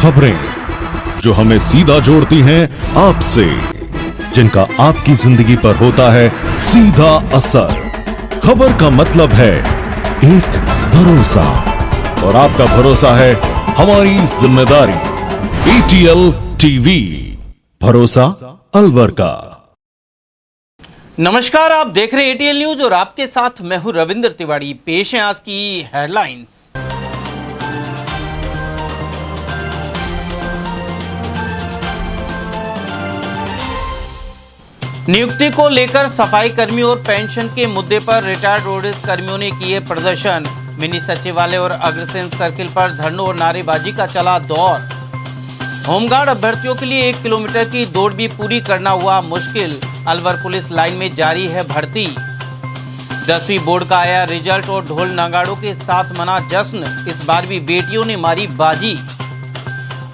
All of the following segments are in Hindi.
खबरें जो हमें सीधा जोड़ती हैं आपसे, जिनका आपकी जिंदगी पर होता है सीधा असर। खबर का मतलब है एक भरोसा, और आपका भरोसा है हमारी जिम्मेदारी। ATL टीवी, भरोसा अलवर का। नमस्कार, आप देख रहे हैं ATL न्यूज और आपके साथ मैं हूं रविंद्र तिवारी। पेश है आज की हेडलाइंस। नियुक्ति को लेकर सफाई कर्मियों और पेंशन के मुद्दे पर रिटायर्ड रोडवेज कर्मियों ने किए प्रदर्शन। मिनी सचिवालय और अग्रसेन सर्किल पर धरनों और नारेबाजी का चला दौर। होमगार्ड अभ्यर्थियों के लिए 1 किलोमीटर की दौड़ भी पूरी करना हुआ मुश्किल। अलवर पुलिस लाइन में जारी है भर्ती। 10वीं बोर्ड का आया रिजल्ट और ढोल नगाड़ों के साथ मना जश्न। इस बार भी बेटियों ने मारी बाजी।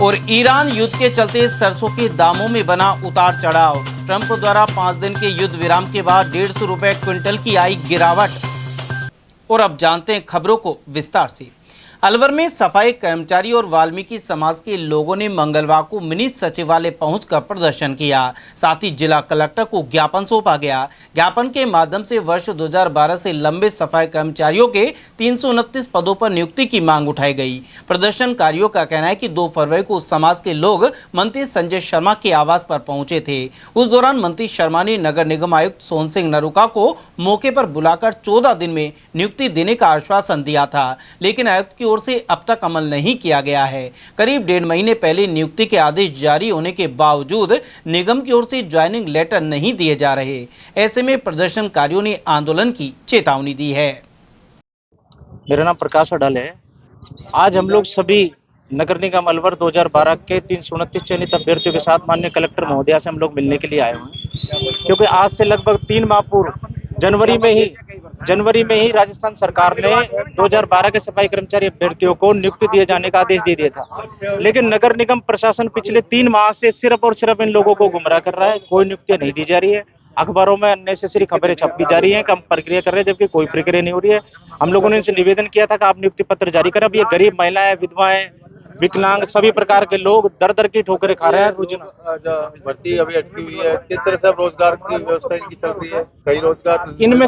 और ईरान युद्ध के चलते सरसों के दामों में बना उतार चढ़ाव। ट्रंप द्वारा 5 दिन के युद्ध विराम के बाद 150 रुपए क्विंटल की आई गिरावट। और अब जानते हैं खबरों को विस्तार से। अलवर में सफाई कर्मचारी और वाल्मीकि समाज के लोगों ने मंगलवार को मिनी सचिवालय पहुंचकर प्रदर्शन किया। साथ ही जिला कलेक्टर को ज्ञापन सौंपा गया। ज्ञापन के माध्यम से वर्ष 2012 से लंबे सफाई कर्मचारियों के 329 पदों पर नियुक्ति की मांग उठाई गई। प्रदर्शनकारियों का कहना है कि 2 फरवरी को समाज के लोग मंत्री संजय शर्मा के आवास पर पहुंचे थे। उस दौरान मंत्री शर्मा ने नगर निगम आयुक्त सोहन सिंह नरूका को मौके पर बुलाकर 14 दिन में नियुक्ति देने का आश्वासन दिया था, लेकिन आयुक्त की ओर से अब तक अमल नहीं किया गया है। करीब 1.5 महीने पहले नियुक्ति के आदेश जारी होने के बावजूद निगम की ओर से ज्वाइनिंग लेटर नहीं दिए जा रहे। ऐसे में प्रदर्शनकारियों ने आंदोलन की चेतावनी दी है। मेरा नाम प्रकाश अडाल है। आज हम लोग सभी नगर निगम अलवर 2012 के 329 चयनित अभ्यर्थियों के साथ माननीय कलेक्टर महोदया से हम लोग मिलने के लिए आए हुए हैं, क्योंकि आज से लगभग 3 माह पूर्व जनवरी में ही राजस्थान सरकार ने 2012 के सफाई कर्मचारी अभ्यर्थियों को नियुक्ति दिए जाने का आदेश दे दिया था। लेकिन नगर निगम प्रशासन पिछले 3 माह से सिर्फ और सिर्फ इन लोगों को गुमराह कर रहा है। कोई नियुक्तियां नहीं दी जा रही है। अखबारों में अननेसेसरी खबरें छपी जा रही हैं कि हम प्रक्रिया कर रहे हैं, जबकि कोई प्रक्रिया नहीं हो रही है। हम लोगों ने इनसे निवेदन किया था कि आप नियुक्ति पत्र जारी करें। अब ये गरीब महिलाएं, विधवाएं, विकलांग, सभी प्रकार के लोग दर की ठोकरें खा रहे हैं। भर्ती अभी अटकी हुई है, किस तरह से रोजगार की व्यवस्था इनकी चल रही है? कई रोजगार इनमें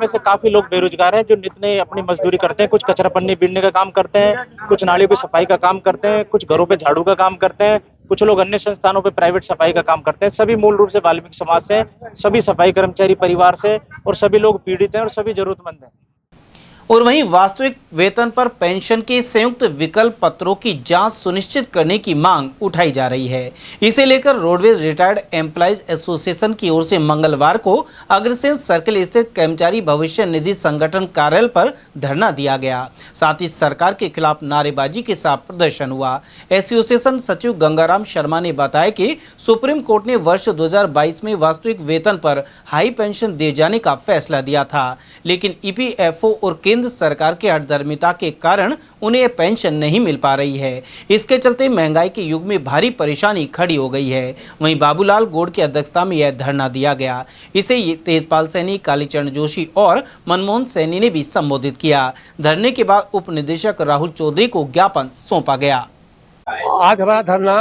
से काफी लोग बेरोजगार हैं, जो नित्य अपनी मजदूरी करते हैं। कुछ कचरा पन्नी बीनने का काम करते हैं, कुछ नालियों की सफाई का काम करते हैं, कुछ घरों पे झाड़ू का काम करते हैं, कुछ लोग अन्य संस्थानों पे प्राइवेट सफाई का काम करते हैं। सभी मूल रूप से वाल्मीकि समाज से, सभी सफाई कर्मचारी परिवार से, और सभी लोग पीड़ित हैं और सभी जरूरतमंद हैं। और वहीं वास्तविक वेतन पर पेंशन के संयुक्त विकल्प पत्रों की जांच सुनिश्चित करने की मांग उठाई जा रही है। इसे लेकर रोडवेज रिटायर्ड एम्प्लॉइज एसोसिएशन की ओर से मंगलवार को अग्रसेन सर्किल स्थित कर्मचारी भविष्य निधि संगठन कार्यालय पर धरना दिया गया। साथ ही सरकार के खिलाफ नारेबाजी के साथ प्रदर्शन हुआ। एसोसिएशन सचिव गंगाराम शर्मा ने बताया कि सुप्रीम कोर्ट ने वर्ष 2022 में वास्तविक वेतन पर हाई पेंशन दिए जाने का फैसला दिया था, लेकिन EPFO और केंद्र सरकार के हठधर्मिता के कारण उन्हें पेंशन नहीं मिल पा रही है। इसके चलते महंगाई के युग में भारी परेशानी खड़ी हो गई है। वहीं बाबूलाल गौड़ की अध्यक्षता में यह धरना दिया गया। इसे तेजपाल सैनी, कालीचरण जोशी और मनमोहन सैनी ने भी संबोधित किया। धरने के बाद उप निदेशक राहुल चौधरी को ज्ञापन सौंपा गया। आज हमारा धरना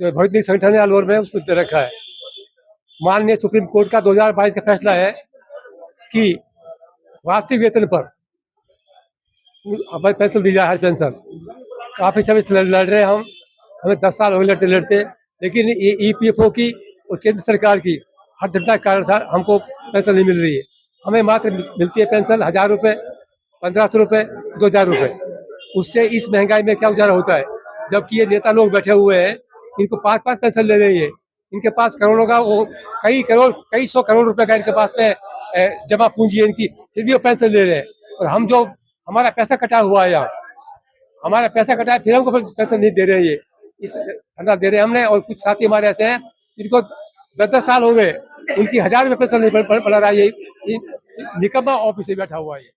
जो भविष्य संगठन है अलवर में, उसमें दे रखा है। माननीय सुप्रीम कोर्ट का 2022 का फैसला है कि वास्तविक वेतन पर पेंशन दी जाए। हर पेंशन काफी समय से लड़ रहे हैं हमें 10 साल हो गए लड़ते, लेकिन ये EPFO की और केंद्र सरकार की हठधर्मिता के कारण हमको पेंशन नहीं मिल रही है। हमें मात्र मिलती है पेंशन 1000 रुपये, 1500 रुपये, 2000 रुपये। उससे इस महंगाई में क्या गुजारा होता है? जबकि ये नेता लोग बैठे हुए हैं, इनको 5-5 पेंशन ले रही है। इनके पास करोड़ों का, वो कई सौ करोड़ रुपए का इनके पास में जमा पूंजी है इनकी, फिर भी वो पेंशन ले रहे हैं। और हम जो हमारा पैसा कटा हुआ है, यहाँ हमारा पैसा कटा है, फिर हमको पेंशन नहीं दे रहे हैं। इस धरना दे रहे हैं हमने। और कुछ साथी हमारे ऐसे हैं जिनको 10-10 साल हो गए, उनकी 1000 रुपये पेंशन नहीं पड़ रहा है। निकम्मा ऑफिस में बैठा हुआ है।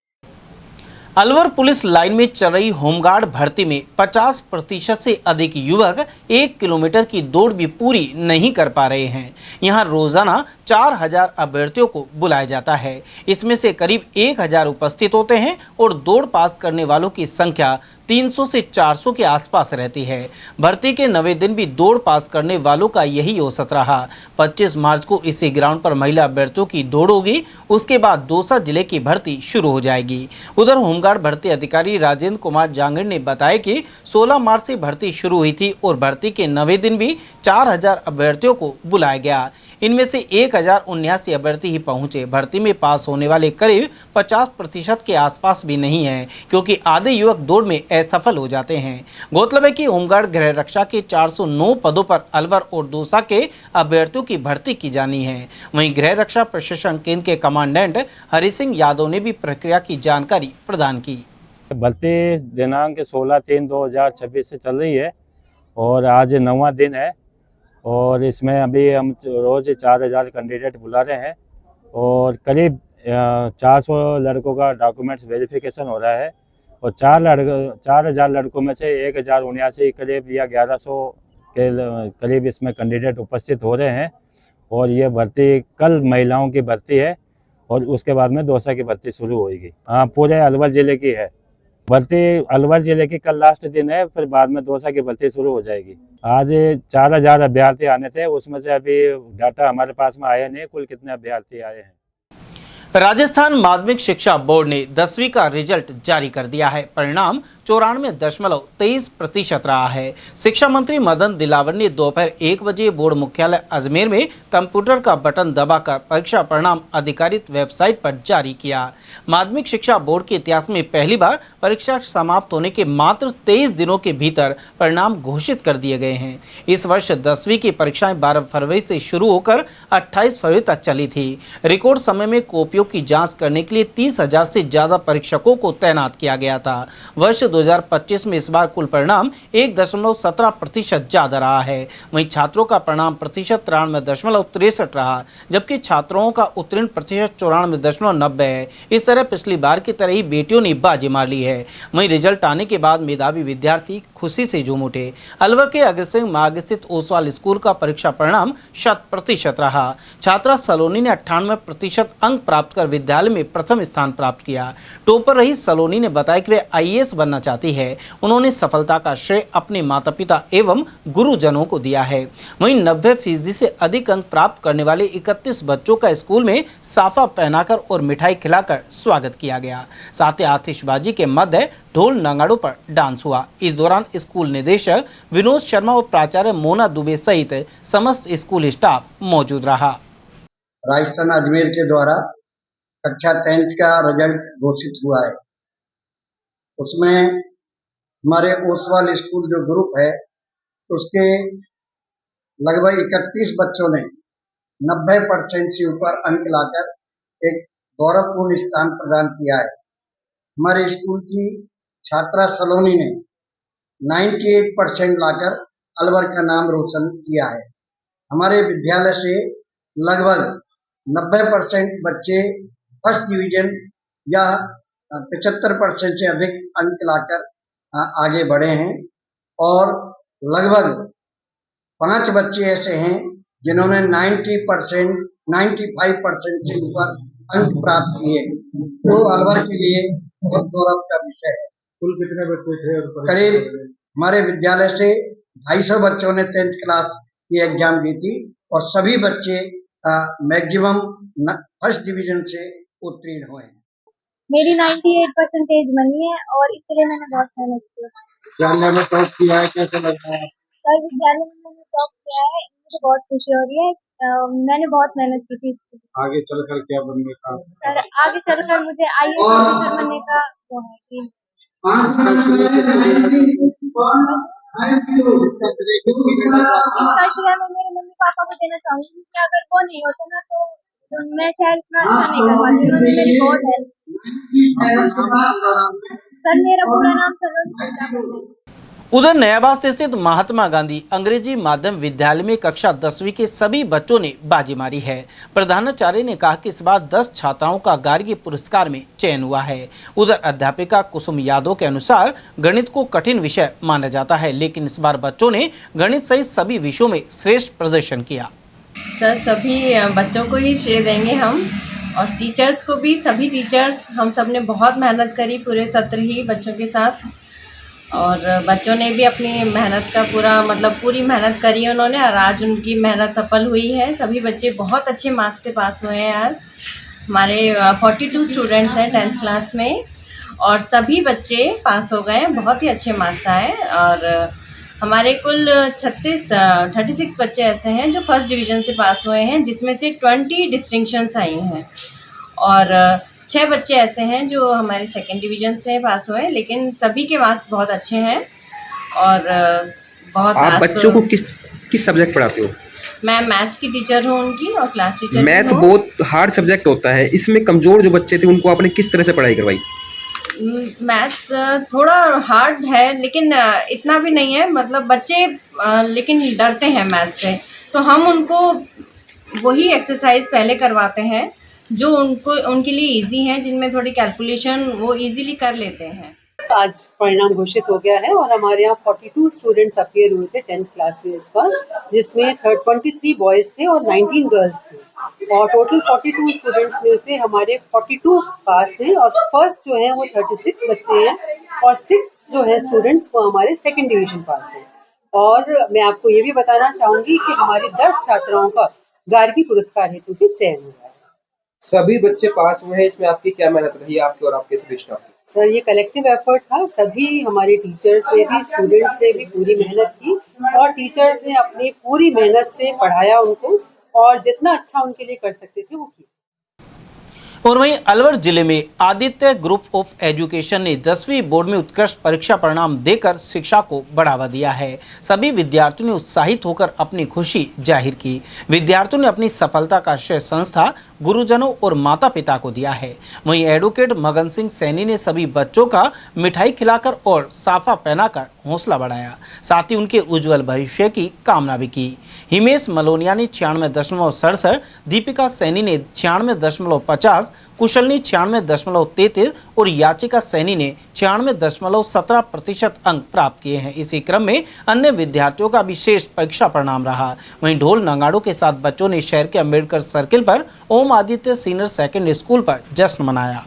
अलवर पुलिस लाइन में चल रही होमगार्ड भर्ती में 50% से अधिक युवक 1 किलोमीटर की दौड़ भी पूरी नहीं कर पा रहे हैं। यहां रोजाना 4000 अभ्यर्थियों को बुलाया जाता है। इसमें से करीब 1000 उपस्थित होते हैं और दौड़ पास करने वालों की संख्या 300 से 400 के आसपास रहती है। भर्ती के 9वें दिन भी दौड़ पास करने वालों का यही औसत रहा। 25 मार्च को इसी ग्राउंड पर महिला अभ्यर्थियों की दौड़ होगी। उसके बाद दौसा जिले की भर्ती शुरू हो जाएगी। उधर होमगार्ड भर्ती अधिकारी राजेंद्र कुमार जांगड़ ने बताया कि 16 मार्च से भर्ती शुरू हुई थी और भर्ती के 9वें दिन भी 4000 अभ्यर्थियों को बुलाया गया। इनमें से 1079 अभ्यर्थी ही पहुंचे। भर्ती में पास होने वाले करीब 50% के आसपास भी नहीं है, क्योंकि आधे युवक दौड़ में असफल हो जाते हैं। गौरतलब है कि होमगार्ड गृह रक्षा के 409 पदों पर अलवर और दौसा के अभ्यर्थियों की भर्ती की जानी है। वहीं गृह रक्षा प्रशिक्षण केंद्र के कमांडेंट हरि सिंह यादव ने भी प्रक्रिया की जानकारी प्रदान की। भर्ती दिनांक 16/3/2026 से चल रही है और आज 9वां दिन है और इसमें अभी हम रोज़ 4000 कैंडिडेट बुला रहे हैं और करीब 400 लड़कों का डॉक्यूमेंट्स वेरिफिकेशन हो रहा है और 4000 लड़कों में से 1079 करीब या 1100 के करीब इसमें कैंडिडेट उपस्थित हो रहे हैं और ये भर्ती कल महिलाओं की भर्ती है और उसके बाद में दौसा की भर्ती शुरू होगी। हाँ, पूरे अलवर ज़िले की है भर्ती। अलवर जिले की कल लास्ट दिन है, फिर बाद में दौसा की भर्ती शुरू हो जाएगी। आज 4000 अभ्यर्थी आने थे, उसमें से अभी डाटा हमारे पास में आया नहीं कुल कितने अभ्यर्थी आए हैं। राजस्थान माध्यमिक शिक्षा बोर्ड ने 10वीं का रिजल्ट जारी कर दिया है। परिणाम 94.23% रहा है। शिक्षा मंत्री मदन दिलावर ने दोपहर 1 बजे बोर्ड मुख्यालय अजमेर में कंप्यूटर का बटन दबाकर परीक्षा परिणाम आधिकारिक वेबसाइट पर जारी किया। माध्यमिक शिक्षा बोर्ड के इतिहास में पहली बार परीक्षा समाप्त होने के मात्र 23 दिनों के भीतर परिणाम घोषित कर दिए गए हैं। इस वर्ष 10वीं की परीक्षाएं 12 फरवरी से शुरू होकर 28 फरवरी तक चली थी। रिकॉर्ड समय में कॉपियों की जांच करने के लिए 30,000 से ज्यादा परीक्षकों को तैनात किया गया था। वर्ष 2025 में इस बार कुल परिणाम 1.17% ज्यादा रहा है। वहीं छात्रों का परिणाम प्रतिशत 93.63 रहा, जबकि छात्रों का उत्तीर्ण प्रतिशत 94.90 है। इस तरह पिछली बार की तरह ही बेटियों ने बाजी मार ली है। वहीं रिजल्ट आने के बाद मेधावी विद्यार्थी खुशी से झूम उठे। अलवर के अग्रसेन मार्ग स्थित ओसवाल स्कूल का परीक्षा परिणाम 100% रहा। छात्रा सलोनी ने 98% अंक प्राप्त कर विद्यालय में प्रथम स्थान प्राप्त किया। टॉपर रही सलोनी ने बताया कि वे IAS बनना चाहती है। उन्होंने सफलता का श्रेय अपने माता पिता एवं गुरुजनों को दिया है। वहीं 90% से अधिक अंक प्राप्त करने वाले 31 बच्चों का स्कूल में साफा पहनाकर और मिठाई खिलाकर स्वागत किया गया। साथ ही आतिशबाजी के मध्य ढोल नगाड़ों पर डांस हुआ। इस दौरान स्कूल निदेशक विनोद शर्मा और प्राचार्य मोना दुबे सहित समस्त स्कूल स्टाफ मौजूद रहा। राजस्थान अजमेर के द्वारा कक्षा 10th का रिजल्ट घोषित हुआ है। उसमें हमारे ओसवाल स्कूल जो ग्रुप है उसके लगभग 31 बच्चों ने 90% से ऊपर अंक लाकर एक गौरवपूर्ण स्थान प्रदान किया है। हमारे स्कूल की छात्रा सलोनी ने 98% लाकर अलवर का नाम रोशन किया है। हमारे विद्यालय से लगभग 90% बच्चे फर्स्ट डिवीजन या 75% से अधिक अंक लाकर आगे बढ़े हैं और लगभग 5 बच्चे ऐसे हैं जिन्होंने 90%, 95% से ऊपर अंक प्राप्त किए, तो अलवर के लिए बहुत गौरव का विषय है। कुल कितने बच्चे थे? करीब हमारे विद्यालय से 250 बच्चों ने 10th क्लास की एग्जाम दी थी और सभी बच्चे मैक्सिमम फर्स्ट डिवीजन से उत्तीर्ण हुए हैं। मेरी 98% बनी है और इसके लिए मैंने बहुत मेहनत की। विद्यालय में टॉप किया है, कैसे लगता है? सर, विद्यालय में मैंने टॉप किया है, मुझे बहुत खुशी हो रही है। मैंने बहुत मेहनत की थी। आगे चलकर क्या बनने का? सर, आगे चलकर मुझे IAS ऑफिसर बनने का वो है कि इसका श्रेय मैं मेरे मम्मी पापा को देना चाहूंगी, क्योंकि अगर वो नहीं होते ना तो मैं शायद इतना अच्छा नहीं कर पाती। उन्होंने मेरी बहुत हेल्प। सर, मेरा पूरा नाम सलोनी है। उधर नयाबाद स्थित महात्मा गांधी अंग्रेजी माध्यम विद्यालय में कक्षा 10वीं के सभी बच्चों ने बाजी मारी है। प्रधानाचार्य ने कहा कि इस बार 10 छात्राओं का गार्गी पुरस्कार में चयन हुआ है। उधर अध्यापिका कुसुम यादव के अनुसार गणित को कठिन विषय माना जाता है, लेकिन इस बार बच्चों ने गणित सहित सभी विषयों में श्रेष्ठ प्रदर्शन किया। सर, सभी बच्चों को ही श्रेय देंगे हम और टीचर्स को भी। सभी टीचर्स हम सब ने बहुत मेहनत करी पूरे सत्र ही बच्चों के साथ और बच्चों ने भी अपनी मेहनत का पूरा मतलब पूरी मेहनत करी है उन्होंने, और आज उनकी मेहनत सफल हुई है। सभी बच्चे बहुत अच्छे मार्क्स से पास हुए हैं। आज हमारे 42 स्टूडेंट्स हैं 10th क्लास में, और सभी बच्चे पास हो गए हैं, बहुत ही अच्छे मार्क्स आए। और हमारे कुल 36 बच्चे ऐसे हैं जो फर्स्ट डिवीज़न से पास हुए हैं, जिसमें से 20 डिस्टिंक्शंस आई हैं, और 6 बच्चे ऐसे हैं जो हमारे सेकेंड डिवीज़न से पास हुए हैं, लेकिन सभी के मार्क्स बहुत अच्छे हैं। और बहुत आप बच्चों को किस सब्जेक्ट पढ़ाते हो? मैं मैथ्स की टीचर हूँ उनकी, और क्लास टीचर भी मैथ हूँ। बहुत हार्ड सब्जेक्ट होता है, इसमें कमज़ोर जो बच्चे थे उनको आपने किस तरह से पढ़ाई करवाई? मैथ्स थोड़ा हार्ड है, लेकिन इतना भी नहीं है, मतलब बच्चे लेकिन डरते हैं मैथ्स से, तो हम उनको वही एक्सरसाइज पहले करवाते हैं जो उनके लिए इजी हैं, जिनमें थोड़ी कैलकुलेशन वो इजीली कर लेते हैं। आज परिणाम घोषित हो गया है और हमारे यहाँ 42 स्टूडेंट्स अपीयर हुए थे 10th क्लास में इस बार, जिसमें 23 बॉयज़ थे और 19 गर्ल्स थे, और टोटल 42 स्टूडेंट्स में से हमारे 42 पास हैं, और फर्स्ट जो है वो 36 बच्चे हैं, और 6 जो है स्टूडेंट्स वो हमारे सेकेंड डिवीज़न पास हैं। और मैं आपको ये भी बताना चाहूँगी कि हमारी 10 छात्राओं का गार्गी पुरस्कार हेतु भी चयन हुआ है। सभी बच्चे पास हुए हैं, इसमें आपकी क्या मेहनत रही है, आपकी और आपके सभी स्टाफ की? सर, ये कलेक्टिव एफर्ट था, सभी हमारे टीचर्स ने भी, स्टूडेंट्स ने भी पूरी मेहनत की, और टीचर्स ने अपनी पूरी मेहनत से पढ़ाया उनको, और जितना अच्छा उनके लिए कर सकते थे वो किया। और वहीं अलवर जिले में आदित्य ग्रुप ऑफ एजुकेशन ने 10वीं बोर्ड में उत्कृष्ट परीक्षा परिणाम देकर शिक्षा को बढ़ावा दिया है। सभी विद्यार्थियों ने उत्साहित होकर अपनी खुशी जाहिर की। विद्यार्थियों ने अपनी सफलता का श्रेय संस्था, गुरुजनों और माता पिता को दिया है। वहीं एडवोकेट मगन सिंह सैनी ने सभी बच्चों का मिठाई खिलाकर और साफा पहनाकर हौसला बढ़ाया, साथ ही उनके उज्जवल भविष्य की कामना भी की। हिमेश मलोनिया ने 96.67, दीपिका सैनी ने 96.50, कुशलनी 96.33 और याचिका सैनी ने 96.17% अंक प्राप्त किए हैं। इसी क्रम में अन्य विद्यार्थियों का विशेष परीक्षा परिणाम रहा। वहीं ढोल नगाड़ों के साथ बच्चों ने शहर के अम्बेडकर सर्किल पर ओम आदित्य सीनियर सेकेंडरी स्कूल पर जश्न मनाया।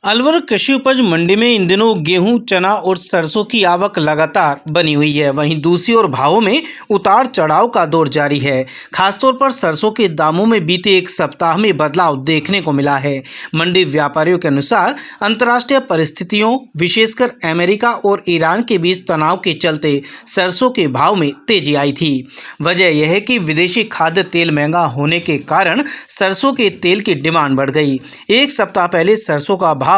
अलवर कृषि उपज मंडी में इन दिनों गेहूं, चना और सरसों की आवक लगातार बनी हुई है। वहीं दूसरी ओर भावों में उतार चढ़ाव का दौर जारी है। खासतौर पर सरसों के दामों में बीते एक सप्ताह में बदलाव देखने को मिला है। मंडी व्यापारियों के अनुसार अंतर्राष्ट्रीय परिस्थितियों, विशेषकर अमेरिका और ईरान के बीच तनाव के चलते सरसों के भाव में तेजी आई थी। वजह यह है कि विदेशी खाद्य तेल महंगा होने के कारण सरसों के तेल की डिमांड बढ़ गई। एक सप्ताह पहले सरसों का भाव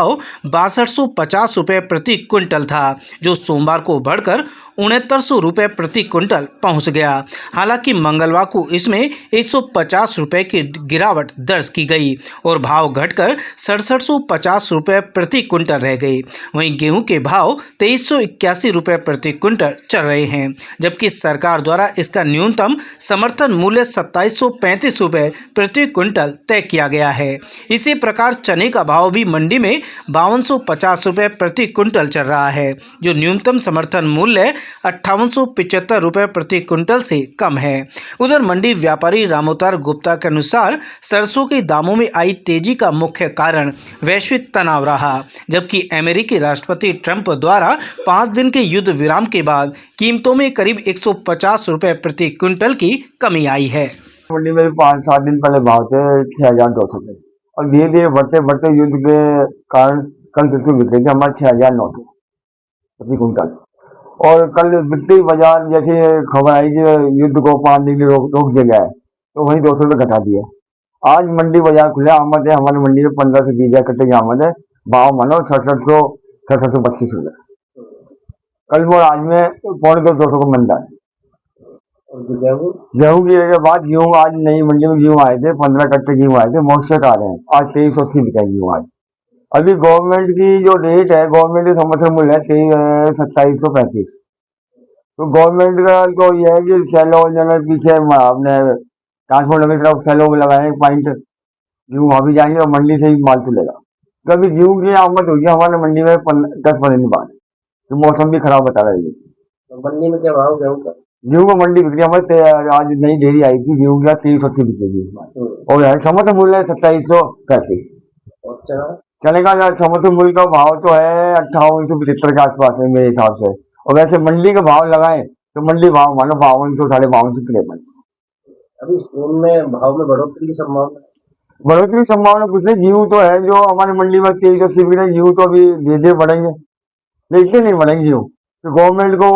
6250 रुपये प्रति क्विंटल था, जो सोमवार को बढ़कर 6900 रुपये प्रति क्विंटल पहुंच गया। हालांकि मंगलवार को इसमें 150 रुपये की गिरावट दर्ज की गई और भाव घटकर 6750 रुपये प्रति क्विंटल रह गए। वहीं गेहूं के भाव 2381 रुपये प्रति क्विंटल चल रहे हैं, जबकि सरकार द्वारा इसका न्यूनतम समर्थन मूल्य 2735 रुपये प्रति क्विंटल तय किया गया है। इसी प्रकार चने का भाव भी मंडी में 5250 रुपये प्रति क्विंटल चल रहा है, जो न्यूनतम समर्थन मूल्य 5875 रुपये प्रति क्विंटल से कम है। उधर मंडी व्यापारी रामोतार गुप्ता के अनुसार सरसों के दामों में आई तेजी का मुख्य कारण वैश्विक तनाव रहा, जबकि अमेरिकी राष्ट्रपति ट्रंप द्वारा 5 दिन के युद्ध विराम के बाद कीमतों में करीब 150 रुपये प्रति क्विंटल की कमी आई है। मंडी में 5-7 दिन पहले भाव से 6200 थे, और धीरे धीरे बढ़ते बढ़ते युद्ध के कारण कल सरसों बिक रही थी हमारे 6900 प्रति क्विंटल। और कल बिकते ही बाजार जैसे खबर आई कि युद्ध को 5 दिन के रोक दिया गया है, तो वहीं 200 रुपये घटा दिए। आज मंडी बाजार खुले, आमद है हमारी मंडी में 15 से 20 हज़ार कट्टे की आमद है। भाव मानो 6725 रुपये कल वो, आज में 250 को मिलता है। गेहूँ की बात, गेहूँ आज नई मंडी में गेहूँ आए थे, 15 कट्टे गेहूँ आए थे, मॉइस्चर आ रहे हैं। आज 2380 बिका गेहूँ। आज अभी गवर्नमेंट की जो रेट है, गवर्नमेंट के समर्थन मूल्य है 2735। तो गवर्नमेंट का तो यह है कि सैलो जनरल पीछे अपने ट्रांसपोर्ट की तरफ सैलो लगाए पॉइंट, गेहूँ वहाँ भी जाएंगे और मंडी से ही माल चलेगा। तो अभी गेहूँ की आमद होगी हमारे मंडी में 10-15 दिन बाद, तो मौसम भी खराब बता रहा है। तो मंडी में क्या भाव गेहूँ का? गेहूँ का मंडी बिक्री हमारे आज नई डेयरी आई थी, गेहूँ का 2380 बिकेगी, और समर्थन मूल्य है 2735। चने का समर्थन मूल्य का भाव तो है 5875 के आसपास है मेरे हिसाब से, और वैसे मंडी का भाव लगाएं तो मंडी भाव मानो 5200 5253। अभी इनमें भाव में बढ़ोतरी की संभावना कुछ नहीं। गेहूं तो है जो हमारी मंडी में 2380 बिक रहे, गेहूं तो अभी धीरे धीरे बढ़ेंगे, लेकिन नहीं बढ़ेंगे गेहूं, तो गवर्नमेंट को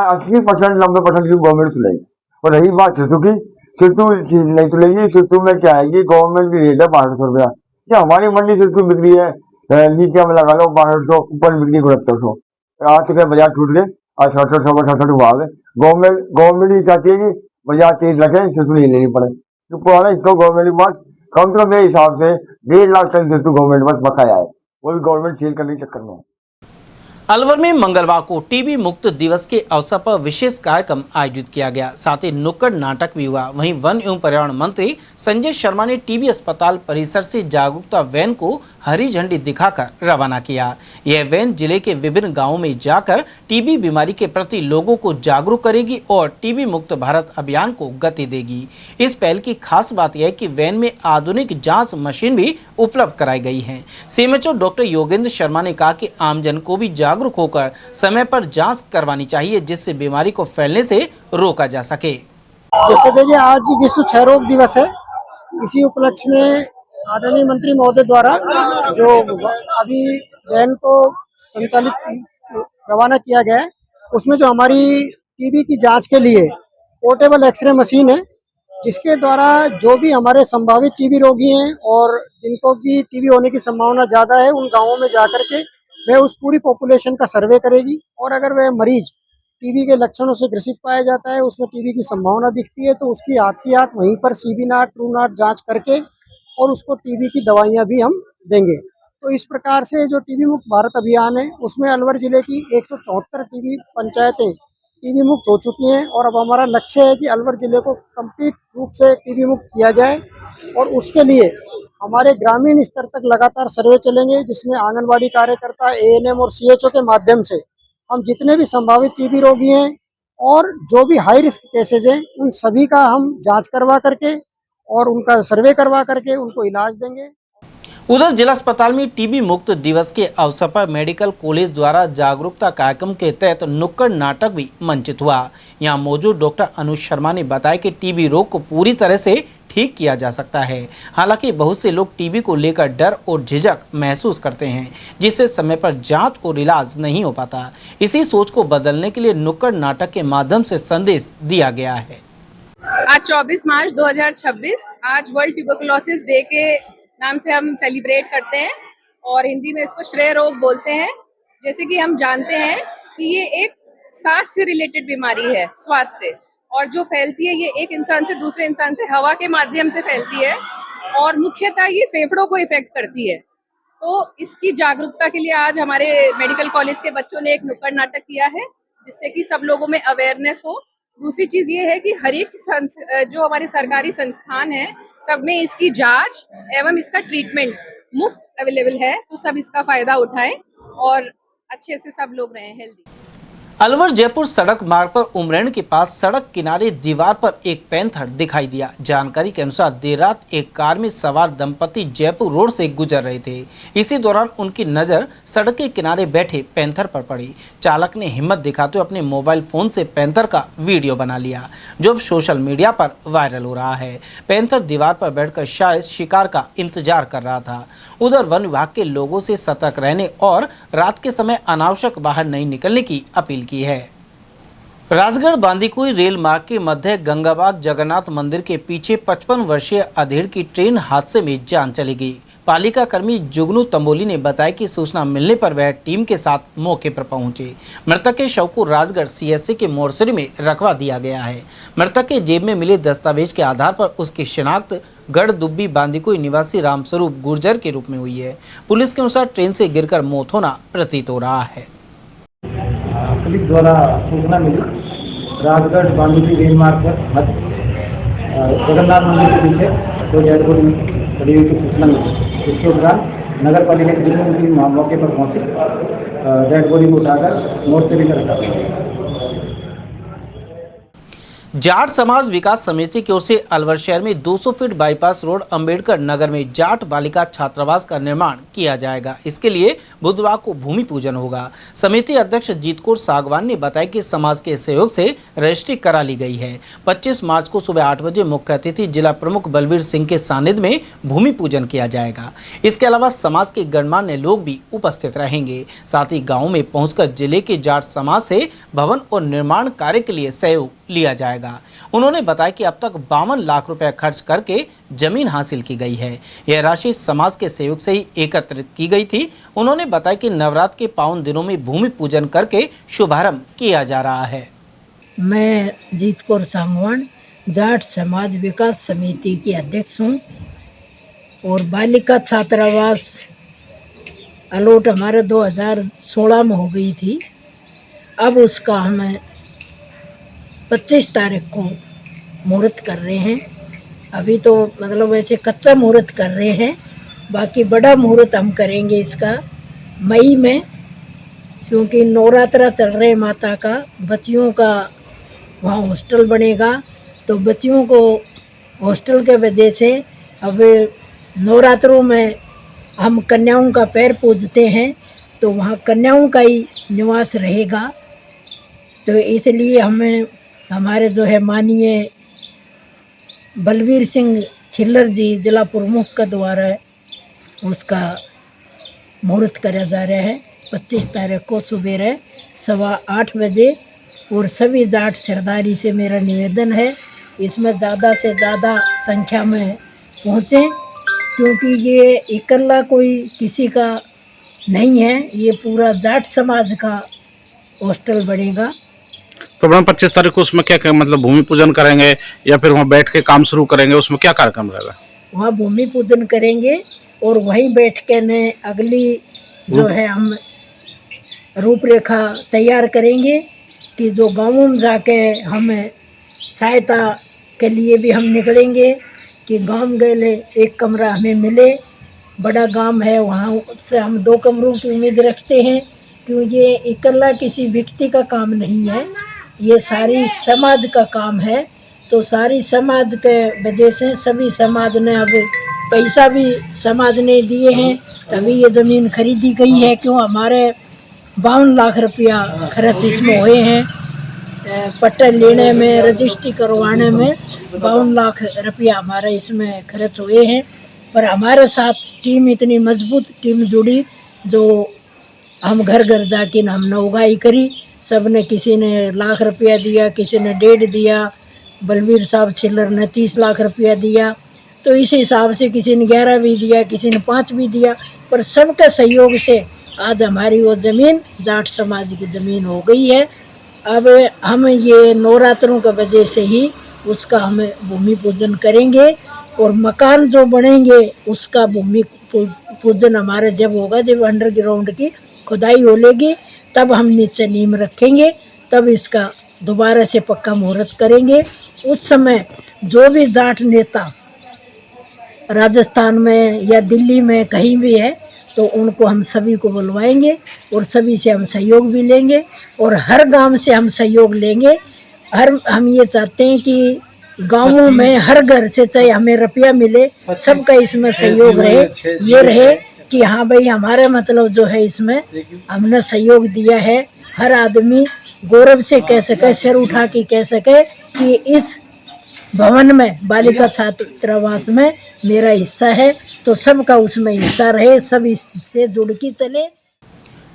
80% 90% की गवर्नमेंट तुलेगी। और रही बात शिशु की, शिशु नहीं तुलेगी। शिशु में क्या है कि गवर्नमेंट की रेट है 1200 रुपया, क्या हमारी मंडी शिशु बिक रही है नीचे में लगा लो 1200, ऊपर बिक रही 7200। आज तो क्या बाजार टूट गए, आज 67 भाव है। गवर्नमेंट ही चाहती है कि बाजार तेज रखे, शिशु नहीं लेनी पड़े, तो पुराना इसको गवर्नमेंट के पास कम से कम मेरे हिसाब से 1.5 लाख टन शिशु गवर्नमेंट के पास बकाया है, वो भी गवर्नमेंट सेल करने के चक्कर में है। अलवर में मंगलवार को टीबी मुक्त दिवस के अवसर पर विशेष कार्यक्रम आयोजित किया गया, साथ ही नुक्कड़ नाटक भी हुआ। वहीं वन एवं पर्यावरण मंत्री संजय शर्मा ने टीबी अस्पताल परिसर से जागरूकता वैन को हरी झंडी दिखाकर रवाना किया। यह वैन जिले के विभिन्न गांवों में जाकर टीबी बीमारी के प्रति लोगों को जागरूक करेगी और टीबी मुक्त भारत अभियान को गति देगी। इस पहल की खास बात यह है कि वैन में आधुनिक जांच मशीन भी उपलब्ध कराई गई है। सीएमएचओ डॉक्टर योगेंद्र शर्मा ने कहा कि आमजन को भी जागरूक होकर समय पर जांच करवानी चाहिए, जिससे बीमारी को फैलने से रोका जा सके। जैसे देखिए, आज विश्व क्षय रोग दिवस है। इसी उपलक्ष्य में आदरणीय मंत्री महोदय द्वारा जो अभी वैन को संचालित रवाना किया गया है, उसमें जो हमारी टीबी की जांच के लिए पोर्टेबल एक्सरे मशीन है, जिसके द्वारा जो भी हमारे संभावित टीबी रोगी हैं और जिनको की टीबी होने की संभावना ज़्यादा है, उन गांवों में जाकर के वह उस पूरी पॉपुलेशन का सर्वे करेगी। और अगर वह मरीज टीबी के लक्षणों से ग्रसित पाया जाता है, उसमें टीबी की संभावना दिखती है, तो उसकी हाथ की हाथ वहीं पर सीबी नाट, ट्रू नाट जाँच करके और उसको टीबी की दवाइयाँ भी हम देंगे। तो इस प्रकार से जो टीबी मुक्त भारत अभियान है, उसमें अलवर जिले की 174 टीबी पंचायतें टीबी मुक्त हो चुकी हैं, और अब हमारा लक्ष्य है कि अलवर जिले को कंप्लीट रूप से टीबी मुक्त किया जाए। और उसके लिए हमारे ग्रामीण स्तर तक लगातार सर्वे चलेंगे, जिसमें आंगनबाड़ी कार्यकर्ता, एएनएम और सीएचओ के माध्यम से हम जितने भी संभावित टीबी रोगी हैं और जो भी हाई रिस्क केसेज हैं, उन सभी का हम जांच करवा करके और उनका सर्वे करवा करके उनको इलाज देंगे। उधर जिला अस्पताल में टीबी मुक्त दिवस के अवसर पर मेडिकल कॉलेज द्वारा जागरूकता कार्यक्रम के तहत नुक्कड़ नाटक भी मंचित हुआ। यहां मौजूद डॉक्टर अनुज शर्मा ने बताया कि टीबी रोग को पूरी तरह से ठीक किया जा सकता है। हालांकि बहुत से लोग टीबी को लेकर डर और झिझक महसूस करते हैं, जिससे समय पर जांच और इलाज नहीं हो पाता। इसी सोच को बदलने के लिए नुक्कड़ नाटक के माध्यम से संदेश दिया गया है। आज 24 मार्च 2026 आज वर्ल्ड ट्यूबरकुलोसिस डे के नाम से हम सेलिब्रेट करते हैं, और हिंदी में इसको श्रेय रोग बोलते हैं। जैसे कि हम जानते हैं कि ये एक सांस से रिलेटेड बीमारी है, श्वास से, और जो फैलती है ये एक इंसान से दूसरे इंसान से हवा के माध्यम से फैलती है, और मुख्यतः ये फेफड़ों को इफेक्ट करती है। तो इसकी जागरूकता के लिए आज हमारे मेडिकल कॉलेज के बच्चों ने एक नुक्कड़ नाटक किया है, जिससे कि सब लोगों में अवेयरनेस हो। दूसरी चीज ये है कि हर एक जो हमारे सरकारी संस्थान है, सब में इसकी जांच एवं इसका ट्रीटमेंट मुफ्त अवेलेबल है, तो सब इसका फायदा उठाएं और अच्छे से सब लोग रहें हेल्दी। अलवर जयपुर सड़क मार्ग पर उमरेण के पास सड़क किनारे दीवार पर एक पैंथर दिखाई दिया। जानकारी के अनुसार देर रात एक कार में सवार दंपति जयपुर रोड से गुजर रहे थे। इसी दौरान उनकी नज़र सड़क के किनारे बैठे पैंथर पर पड़ी। चालक ने हिम्मत दिखाते हुए अपने मोबाइल फोन से पैंथर का वीडियो बना लिया, जो अब सोशल मीडिया पर वायरल हो रहा है। पैंथर दीवार पर बैठकर शायद शिकार का इंतजार कर रहा था। उधर वन विभाग के लोगों से सतर्क रहने और रात के समय अनावश्यक बाहर नहीं निकलने की अपील की है। राजगढ़ बांदीकुई रेल मार्ग के मध्य गंगाबाग जगन्नाथ मंदिर के पीछे 55 वर्षीय अधेड़ की ट्रेन हादसे में जान चली गई। पालिका कर्मी जुगनू तंबोली ने बताया कि सूचना मिलने पर वह टीम के साथ मौके पर पहुंचे। मृतक के शव को राजगढ़ सीएससी के मोर्चरी में रखवा दिया गया है। मृतक के जेब में मिले दस्तावेज के आधार पर उसकी शिनाख्त गढ़ दुब्बी बांदीकुई निवासी रामस्वरूप गुर्जर के रूप में हुई है। पुलिस के अनुसार ट्रेन से गिरकर मौत होना प्रतीत हो रहा है। पुलिस द्वारा सूचना मिली राजगढ़ बांदीकुई रेल मार्ग पर जगन्नाथ मंदिर के पीछे दो डेड बॉडी पड़ी हुई की सूचना मिली। इसके उपरांत नगर पालिका की टीम मौके पर पहुंची, डेड बॉडी को उठाकर मोर्चरी में रखा। जाट समाज विकास समिति की ओर से अलवर शहर में 200 feet bypass road Ambedkar Nagar में जाट बालिका छात्रावास का निर्माण किया जाएगा। इसके लिए बुधवार को भूमि पूजन होगा। समिति अध्यक्ष जीतकोर सागवान ने बताया कि समाज के सहयोग से रजिस्ट्री करा ली गई है। 25 मार्च को सुबह 8 बजे मुख्य अतिथि जिला प्रमुख बलवीर सिंह के सानिध्य में भूमि पूजन किया जाएगा। इसके अलावा समाज के गणमान्य लोग भी उपस्थित रहेंगे। साथ ही गाँव में पहुँचकर जिले के जाट समाज से भवन और निर्माण कार्य के लिए सहयोग लिया जाएगा। उन्होंने बताया कि अब तक 52 लाख रुपए खर्च करके जमीन हासिल की गई है। यह राशि समाज के सहयोग से ही एकत्र की गई थी। उन्होंने बताया कि नवरात्र के पावन दिनों में भूमि पूजन करके शुभारंभ किया जा रहा है। मैं जीतकोर सांगवान जाट समाज विकास समिति की अध्यक्ष हूँ और बालिका छात्रावास अलॉट हमारे 2016 में हो गई थी। अब उसका हमें 25 तारीख को मुहूर्त कर रहे हैं। अभी तो मतलब वैसे कच्चा मुहूर्त कर रहे हैं, बाकी बड़ा मुहूर्त हम करेंगे इसका मई में, क्योंकि नवरात्रा चल रहे माता का। बच्चियों का वहाँ हॉस्टल बनेगा, तो बच्चियों को हॉस्टल के वजह से अब नवरात्रों में हम कन्याओं का पैर पूजते हैं, तो वहाँ कन्याओं का ही निवास रहेगा। तो इसलिए हमें हमारे जो है माननीय बलवीर सिंह छिल्लर जी जिला प्रमुख के द्वारा उसका मुहूर्त करा जा रहा है 25 तारीख को सुबह 8:15 बजे। और सभी जाट सरदारी से मेरा निवेदन है इसमें ज़्यादा से ज़्यादा संख्या में पहुँचें, क्योंकि ये इकल्ला कोई किसी का नहीं है, ये पूरा जाट समाज का हॉस्टल बनेगा। तो मैडम 25 तारीख को उसमें क्या मतलब भूमि पूजन करेंगे या फिर वहाँ बैठ के काम शुरू करेंगे, उसमें क्या कार्यक्रम रहेगा? वहाँ भूमि पूजन करेंगे और वहीं बैठ के ने अगली जो है हम रूपरेखा तैयार करेंगे कि जो गाँवों में जाके हमें सहायता के लिए भी हम निकलेंगे कि गांव गए एक कमरा हमें मिले। बड़ा गांव है, वहाँ से हम 2 कमरों की उम्मीद रखते हैं, क्यों ये इकल्ला किसी व्यक्ति का काम नहीं है, ये सारी समाज का काम है। तो सारी समाज के वजह से सभी समाज ने अब पैसा भी समाज ने दिए हैं, तभी ये ज़मीन खरीदी गई है। क्यों हमारे 52 लाख रुपया खर्च इसमें हुए हैं, पट्टे लेने में रजिस्ट्री करवाने में 52 लाख रुपया हमारे इसमें खर्च हुए हैं। पर हमारे साथ टीम इतनी मजबूत टीम जुड़ी, जो हम घर घर जाके हमने उगाई करी। सब ने, किसी ने लाख रुपया दिया, किसी ने 1.5 दिया, बलवीर साहब छिल्लर ने 30 लाख रुपया दिया। तो इस हिसाब से किसी ने 11 भी दिया, किसी ने 5 भी दिया, पर सबके सहयोग से आज हमारी वो ज़मीन जाट समाज की ज़मीन हो गई है। अब हम ये नवरात्रों की वजह से ही उसका हम भूमि पूजन करेंगे और मकान जो बनेंगे उसका भूमि पूजन हमारे जब होगा, जब अंडरग्राउंड की खुदाई हो लेगी, तब हम नीचे नींव रखेंगे, तब इसका दोबारा से पक्का मुहूर्त करेंगे। उस समय जो भी जाट नेता राजस्थान में या दिल्ली में कहीं भी है, तो उनको हम सभी को बुलवाएंगे और सभी से हम सहयोग भी लेंगे और हर गांव से हम सहयोग लेंगे। हम ये चाहते हैं कि गांवों में हर घर से चाहे हमें रुपया मिले, सबका इसमें सहयोग रहे, ये रहे कि हाँ भाई हमारा मतलब जो है इसमें हमने सहयोग दिया है। हर आदमी गौरव से कह सके, सिर उठा के कह सके कि इस भवन में, बालिका छात्रावास में मेरा हिस्सा है, तो सबका उसमें हिस्सा रहे, सब इससे जुड़ के चले।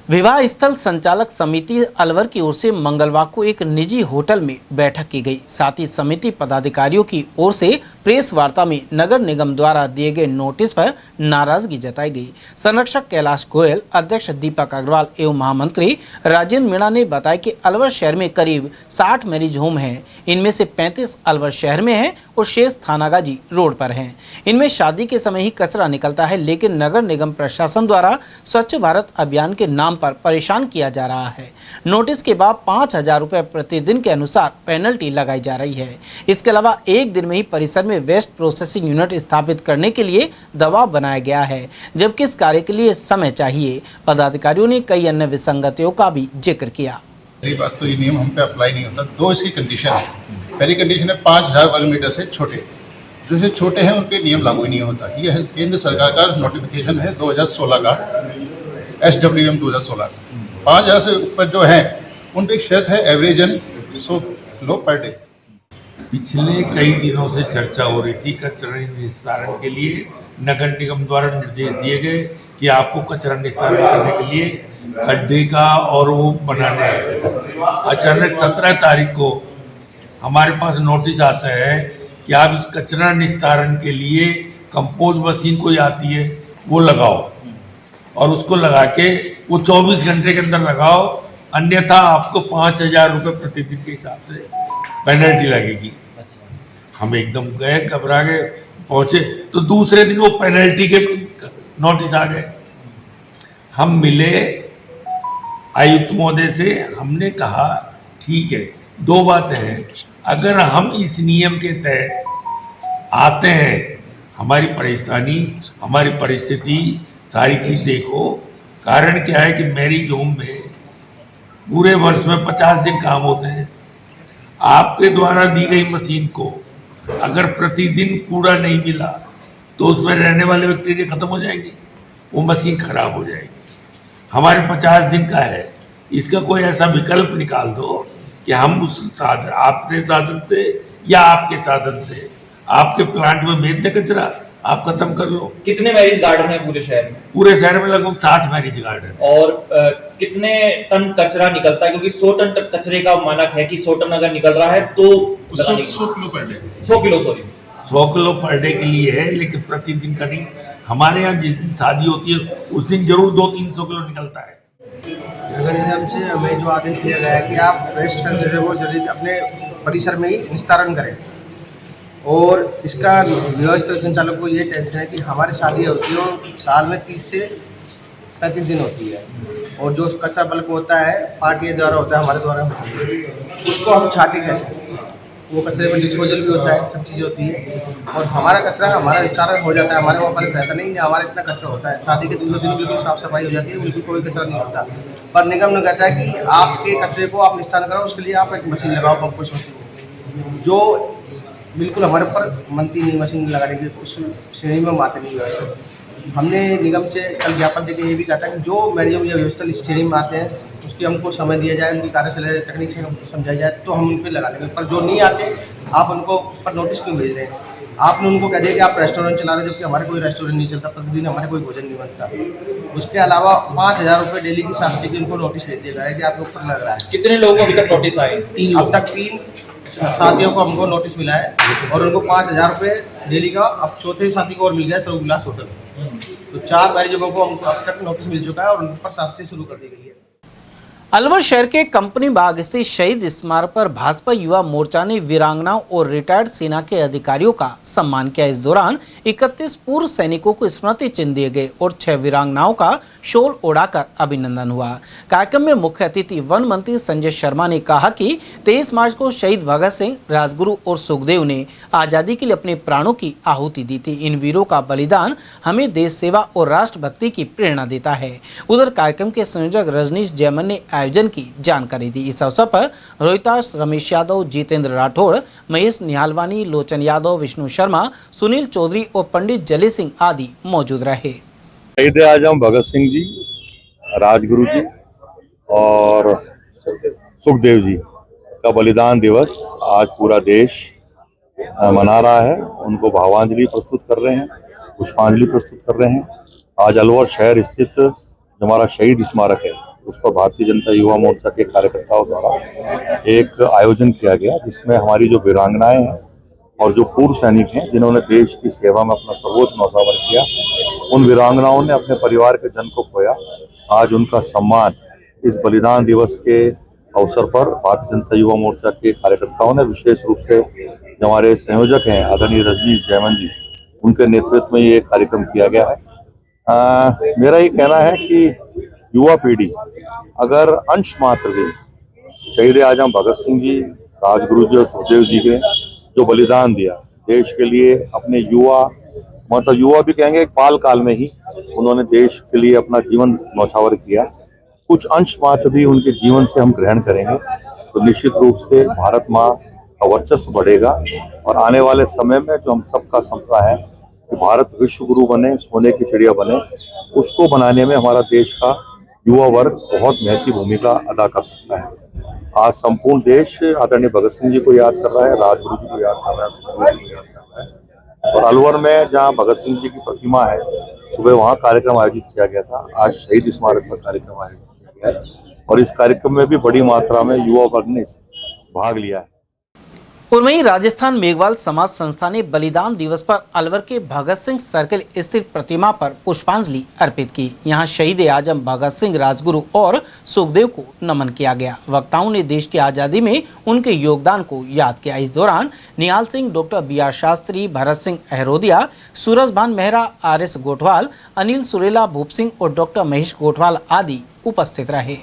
विवाह स्थल संचालक समिति अलवर की ओर से मंगलवार को एक निजी होटल में बैठक की गई। साथ ही समिति पदाधिकारियों की ओर से प्रेस वार्ता में नगर निगम द्वारा दिए गए नोटिस पर नाराजगी जताई गई। संरक्षक कैलाश गोयल, अध्यक्ष दीपक अग्रवाल एवं महामंत्री राजेंद्र मीणा ने बताया कि अलवर शहर में करीब 60 मैरिज होम हैं। इनमें से 35 अलवर शहर में हैं और शेष थानागाजी रोड पर हैं। इनमें शादी के समय ही कचरा निकलता है, लेकिन नगर निगम प्रशासन द्वारा स्वच्छ भारत अभियान के नाम पर परेशान किया जा रहा है। नोटिस के बाद 5,000 रुपये प्रतिदिन के अनुसार पेनल्टी लगाई जा रही है। इसके अलावा एक दिन में ही परिसर में वेस्ट प्रोसेसिंग यूनिट स्थापित करने के लिए दबाव बनाया गया है, जबकि इस कार्य के लिए समय चाहिए। पदाधिकारियों ने कई अन्य विसंगतियों का भी जिक्र किया। पहली बात तो ये नियम हम पे अप्लाई नहीं होता। 2 इसकी कंडीशन है। पहली कंडीशन है 5000 वर्ग मीटर से छोटे, जो से छोटे हैं उनके नियम लागू ही नहीं होता। ये है केंद्र सरकार का नोटिफिकेशन है 2016 का, SWM 2016 का। 5000 से ऊपर जो है उन पर एक शर्त है एवरेजन 100 किलो पर डे। पिछले कई दिनों से चर्चा हो रही थी कचरा निस्तारण के लिए नगर निगम द्वारा निर्देश दिए गए कि आपको कचरा निस्तारण करने के लिए खड्डे का और वो बनाना है। अचानक 17 तारीख को हमारे पास नोटिस आता है कि आप इस कचरा निस्तारण के लिए कंपोज मशीन कोई आती है वो लगाओ, और उसको लगा के वो 24 घंटे के अंदर लगाओ, अन्यथा आपको 5000 रुपये प्रतिदिन के हिसाब से पेनल्टी लगेगी। हम एकदम गए, घबरा गए, पहुँचे तो दूसरे दिन वो पेनल्टी के नोटिस आ गए। हम मिले आयुक्त महोदय से, हमने कहा ठीक है, दो बातें हैं, अगर हम इस नियम के तहत आते हैं, हमारी परेशानी, हमारी परिस्थिति, सारी चीज़ देखो। कारण क्या है कि मेरी जोम में पूरे वर्ष में 50 दिन काम होते हैं। आपके द्वारा दी गई मशीन को अगर प्रतिदिन कूड़ा नहीं मिला तो उसमें रहने वाले बैक्टीरिया खत्म हो जाएंगे, वो मशीन खराब हो जाएगी। हमारे 50 दिन का है, इसका कोई ऐसा विकल्प निकाल दो कि हम उस साधन, अपने साधन से या आपके साधन से आपके प्लांट में भेज दे कचरा, आप खत्म कर लो। कितने मैरिज गार्डन है पूरे शहर में? पूरे शहर में लगभग 60 मैरिज गार्डन। और कितने टन कचरा निकलता है? क्योंकि 100 टन कचरे का मानक है कि 100 टन अगर निकल रहा है तो 100 kilo per day, 100 kilo 100 kilo per day के लिए है, लेकिन प्रतिदिन का नहीं। हमारे यहाँ जिस दिन शादी होती है उस दिन जरूर 200-300 किलो निकलता है। नगर निगम से हमें जो आदेश दिया गया है कि आप वेस्ट कचरे को जल्दी अपने परिसर में ही निस्तारण करें, और इसका व्यवस्था संचालक को ये टेंशन है कि हमारी शादी होती है और साल में 30 से 35 दिन होती है, और जो कचरा बल्क होता है पार्टी द्वारा होता है, हमारे द्वारा होता है, उसको हम छाटे कैसे? वो कचरे में डिस्पोजल भी होता है, सब चीज़ें होती है, और हमारा कचरा हमारा निस्तारण हो जाता है, हमारे वहाँ पर रहता नहीं है। हमारा इतना कचरा होता है, शादी के दूसरे दिन बिल्कुल साफ सफाई हो जाती है, बिल्कुल कोई कचरा नहीं होता। पर निगम ने कहता है कि आपके कचरे को आप निस्तारण करो, उसके लिए आप एक मशीन लगाओ, कंपोस्ट मशीन, जो बिल्कुल हमारे ऊपर मनती नहीं मशीन लगाने की उस श्रेणी में हम आते नहीं व्यवस्था। हमने निगम से कल ज्ञापन देकर ये भी कहा था कि जो मैरिज या व्यवस्था इस श्रेणी में आते हैं उसकी हमको समय दिया जाए, उनकी कार्यशैली टेक्निक से हमको समझाया जाए, तो हम उन पर लगा लेंगे। पर जो नहीं आते आप उनको पर नोटिस क्यों भेज रहे हैं? आपने उनको कह दिया कि आप रेस्टोरेंट चला रहे हैं, जबकि हमारे कोई रेस्टोरेंट नहीं चलता, प्रतिदिन हमारे कोई भोजन नहीं बनता। उसके अलावा 5000 रुपये डेली की शास्त्री की उनको नोटिस भेज दिया गया है कि आपके ऊपर लग रहा है। कितने लोगों को अभी तक नोटिस आए? 3 अब तक 3 साथियों को हमको नोटिस मिला है, और उनको 5000 रुपये डेली का, अब चौथे साथी को और मिल गया सर्वविलास होटल। तो 4 मैरिजों को हमको अब तक नोटिस मिल चुका है और उन पर शास्त्री शुरू कर दी गई है। अलवर शहर के कंपनी बाग स्थित शहीद स्मारक पर भाजपा युवा मोर्चा ने वीरांगनाओं और रिटायर्ड सेना के अधिकारियों का सम्मान किया। इस दौरान 31 पूर्व सैनिकों को स्मृति चिन्ह दिए गए और 6 वीरांगनाओं का शॉल उड़ाकर अभिनंदन हुआ। कार्यक्रम में मुख्य अतिथि वन मंत्री संजय शर्मा ने कहा कि 23 मार्च को शहीद भगत सिंह, राजगुरु और सुखदेव ने आज़ादी के लिए अपने प्राणों की आहुति दी थी। इन वीरों का बलिदान हमें देश सेवा और राष्ट्रभक्ति की प्रेरणा देता है। उधर कार्यक्रम के संयोजक रजनीश जैमन ने आयोजन की जानकारी दी। इस अवसर पर रोहितास, रमेश यादव, जितेंद्र राठौड़, महेश निहालवानी, लोचन यादव, विष्णु शर्मा, सुनील चौधरी और पंडित जली सिंह आदि मौजूद रहे। शहीद आजम भगत सिंह जी, राजगुरु जी और सुखदेव जी का बलिदान दिवस आज पूरा देश मना रहा है। उनको भावांजलि प्रस्तुत कर रहे हैं, पुष्पांजलि प्रस्तुत कर रहे हैं। आज अलवर शहर स्थित जो हमारा शहीद स्मारक है उस पर भारतीय जनता युवा मोर्चा के कार्यकर्ताओं द्वारा एक आयोजन किया गया, जिसमें हमारी जो वीरांगनाएं हैं और जो पूर्व सैनिक हैं जिन्होंने देश की सेवा में अपना सर्वोच्च न्यौछावर किया, उन वीरांगनाओं ने अपने परिवार के जन को खोया। आज उनका सम्मान इस बलिदान दिवस के अवसर पर भारतीय जनता युवा मोर्चा के कार्यकर्ताओं ने, विशेष रूप से जो हमारे संयोजक हैं आदरणीय रजनीश जैमन जी, उनके नेतृत्व में ये कार्यक्रम किया गया है। मेरा ये कहना है कि युवा पीढ़ी अगर अंश मात्र भी शहीद आजम भगत सिंह जी, राजगुरु जी और सुखदेव जी के जो बलिदान दिया देश के लिए, अपने युवा मतलब युवा भी कहेंगे एक बाल काल में ही उन्होंने देश के लिए अपना जीवन न्यौछावर किया, कुछ अंश मात्र भी उनके जीवन से हम ग्रहण करेंगे तो निश्चित रूप से भारत माँ का वर्चस्व बढ़ेगा और आने वाले समय में जो हम सबका सपना है कि भारत विश्व गुरु बने, सोने की चिड़िया बने, उसको बनाने में हमारा देश का युवा वर्ग बहुत महत्वपूर्ण भूमिका अदा कर सकता है। आज संपूर्ण देश आदरणीय भगत सिंह जी को याद कर रहा है, राजगुरु जी को याद कर रहा है, सुखदेव जी को याद कर रहा है। और अलवर में जहाँ भगत सिंह जी की प्रतिमा है, सुबह वहाँ कार्यक्रम आयोजित किया गया था। आज शहीद स्मारक पर कार्यक्रम आयोजित किया गया है और इस कार्यक्रम में भी बड़ी मात्रा में युवा वर्ग ने भाग लिया है। और वहीं राजस्थान मेघवाल समाज संस्था ने बलिदान दिवस पर अलवर के भगत सिंह सर्किल स्थित प्रतिमा पर पुष्पांजलि अर्पित की। यहां शहीद आजम भगत सिंह, राजगुरु और सुखदेव को नमन किया गया। वक्ताओं ने देश की आज़ादी में उनके योगदान को याद किया। इस दौरान Nihal Singh, doctor BR Shastri, Bharat Singh Ahrodiya, Surajbhan Mehra, RS Gothwal, Anil Surela, Bhup Singh और डॉक्टर महेश गोठवाल आदि उपस्थित रहे।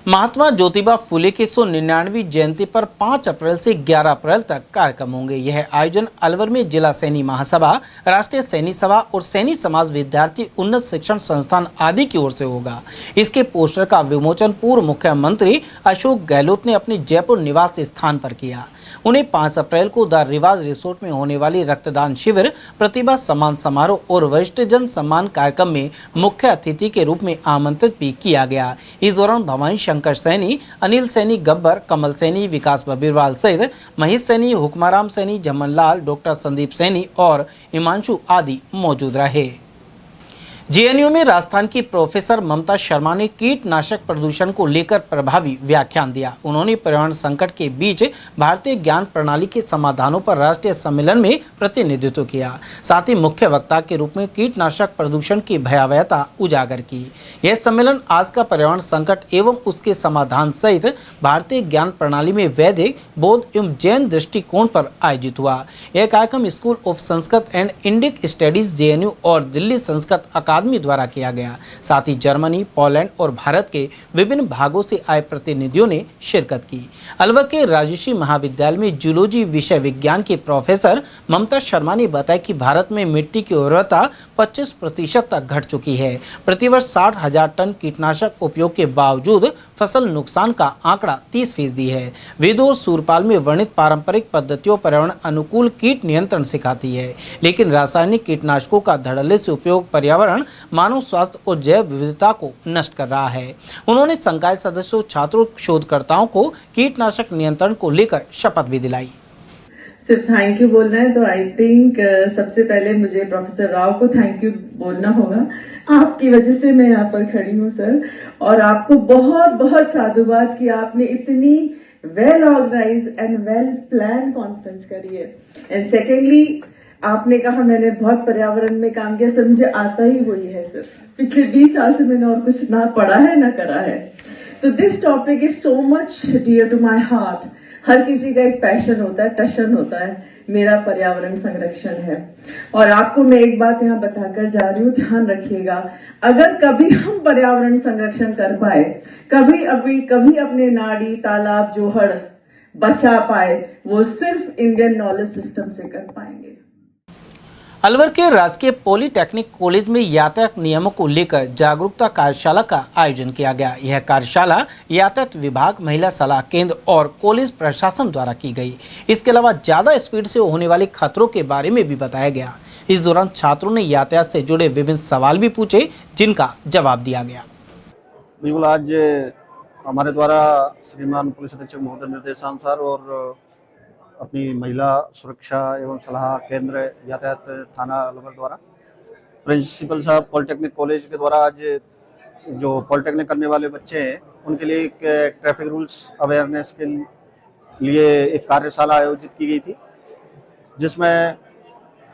महात्मा ज्योतिबा फुले की 199वीं जयंती पर 5 अप्रैल से 11 अप्रैल तक कार्यक्रम होंगे। यह आयोजन अलवर में जिला सैनी महासभा, राष्ट्रीय सैनी सभा और सैनी समाज विद्यार्थी उन्नत शिक्षण संस्थान आदि की ओर से होगा। इसके पोस्टर का विमोचन पूर्व मुख्यमंत्री अशोक गहलोत ने अपने जयपुर निवास स्थान पर किया। उन्हें 5 अप्रैल को द रिवाज रिसोर्ट में होने वाली रक्तदान शिविर, प्रतिभा सम्मान समारोह और वरिष्ठ जन सम्मान कार्यक्रम में मुख्य अतिथि के रूप में आमंत्रित भी किया गया। इस दौरान भवानी शंकर सैनी, अनिल सैनी गब्बर, कमल सैनी, विकास बबीरवाल सहित महेश सैनी, हुक्माराम सैनी, जमन लाल, डॉक्टर संदीप सैनी और हिमांशु आदि मौजूद रहे। JNU में राजस्थान की प्रोफेसर ममता शर्मा ने कीटनाशक प्रदूषण को लेकर प्रभावी व्याख्यान दिया। उन्होंने पर्यावरण संकट के बीच भारतीय ज्ञान प्रणाली के समाधानों पर राष्ट्रीय सम्मेलन में प्रतिनिधित्व किया। साथ ही मुख्य वक्ता के रूप में कीटनाशक प्रदूषण की भयावहता उजागर की। यह सम्मेलन आज का पर्यावरण संकट एवं उसके समाधान सहित भारतीय ज्ञान प्रणाली में वैदिक, बौद्ध एवं जैन दृष्टिकोण पर आयोजित हुआ। यह कार्यक्रम school of Sanskrit and Indic studies JNU और दिल्ली संस्कृत अकादमी द्वारा किया गया। साथ ही जर्मनी, पोलैंड और भारत के विभिन्न भागों से आए प्रतिनिधियों ने शिरकत की। अलवर के राजर्षि महाविद्यालय में जूलॉजी विषय विज्ञान की प्रोफेसर ममता शर्मा ने बताया कि भारत में मिट्टी की उर्वरता 25% तक घट चुकी है। प्रतिवर्ष 60,000 टन कीटनाशक उपयोग के बावजूद फसल नुकसान का आंकड़ा 30% है। वेदों और सूरपाल में वर्णित पारंपरिक पद्धतियों पर्यावरण अनुकूल कीट नियंत्रण सिखाती है, लेकिन रासायनिक कीटनाशकों का धड़ल्ले से उपयोग पर्यावरण, मानव स्वास्थ्य और जैव विविधता को नष्ट कर रहा है। उन्होंने संकाय सदस्यों, छात्रों, शोधकर्ताओं को कीटनाशक नियंत्रण को लेकर शपथ भी दिलाई। सिर्फ थैंक यू बोलना है तो आई थिंक सबसे पहले मुझे प्रोफेसर राव को थैंक यू बोलना होगा। आपकी वजह से मैं यहाँ पर खड़ी हूँ सर, और आपको बहुत बहुत साधुवाद कि आपने इतनी well organize and well plan conference करी है। एंड सेकेंडली आपने कहा मैंने बहुत पर्यावरण में काम किया सर, मुझे आता ही वही है सर। पिछले 20 साल से मैंने और कुछ ना पढ़ा है ना करा है। तो this topic is so much dear to my heart. हर किसी का एक पैशन होता है, टशन होता है। मेरा पर्यावरण संरक्षण है। और आपको मैं एक बात यहाँ बताकर जा रही हूँ, ध्यान रखिएगा। अगर कभी हम पर्यावरण संरक्षण कर पाए, कभी अपने नाड़ी, तालाब, जोहड़ बचा पाए, वो सिर्फ इंडियन नॉलेज सिस्टम से कर पाएंगे। अलवर के राजकीय पॉलिटेक्निक कॉलेज में यातायात नियमों को लेकर जागरूकता कार्यशाला का आयोजन किया गया। यह कार्यशाला यातायात विभाग, महिला सलाह केंद्र और कॉलेज प्रशासन द्वारा की गई। इसके अलावा ज्यादा स्पीड से होने वाले खतरों के बारे में भी बताया गया। इस दौरान छात्रों ने यातायात से जुड़े विभिन्न सवाल भी पूछे, जिनका जवाब दिया गया। बिल्कुल, आज हमारे द्वारा श्रीमान पुलिस अधीक्षक महोदय निर्देशानुसार और अपनी महिला सुरक्षा एवं सलाह केंद्र यातायात थाना अलवर द्वारा प्रिंसिपल साहब पॉलिटेक्निक कॉलेज के द्वारा आज जो पॉलिटेक्निक करने वाले बच्चे हैं उनके लिए एक ट्रैफिक रूल्स अवेयरनेस के लिए एक कार्यशाला आयोजित की गई थी, जिसमें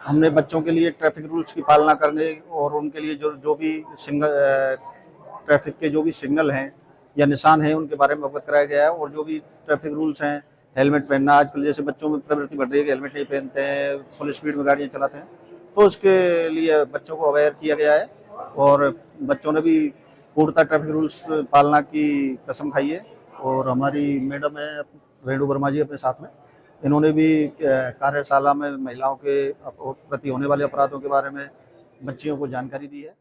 हमने बच्चों के लिए ट्रैफिक रूल्स की पालना करने और उनके लिए जो भी ट्रैफिक के जो भी सिग्नल हैं या निशान हैं उनके बारे में अवगत कराया गया है। और जो भी ट्रैफिक रूल्स हैं, हेलमेट पहनना, आजकल जैसे बच्चों में प्रवृत्ति बढ़ रही है कि हेलमेट नहीं पहनते हैं, फुल स्पीड में गाड़ियाँ चलाते हैं, तो उसके लिए बच्चों को अवेयर किया गया है। और बच्चों ने भी पूर्णतः ट्रैफिक रूल्स पालना की कसम खाई है। और हमारी मैडम है रेणु वर्मा जी अपने साथ में, इन्होंने भी कार्यशाला में महिलाओं के प्रति होने वाले अपराधों के बारे में बच्चियों को जानकारी दी है।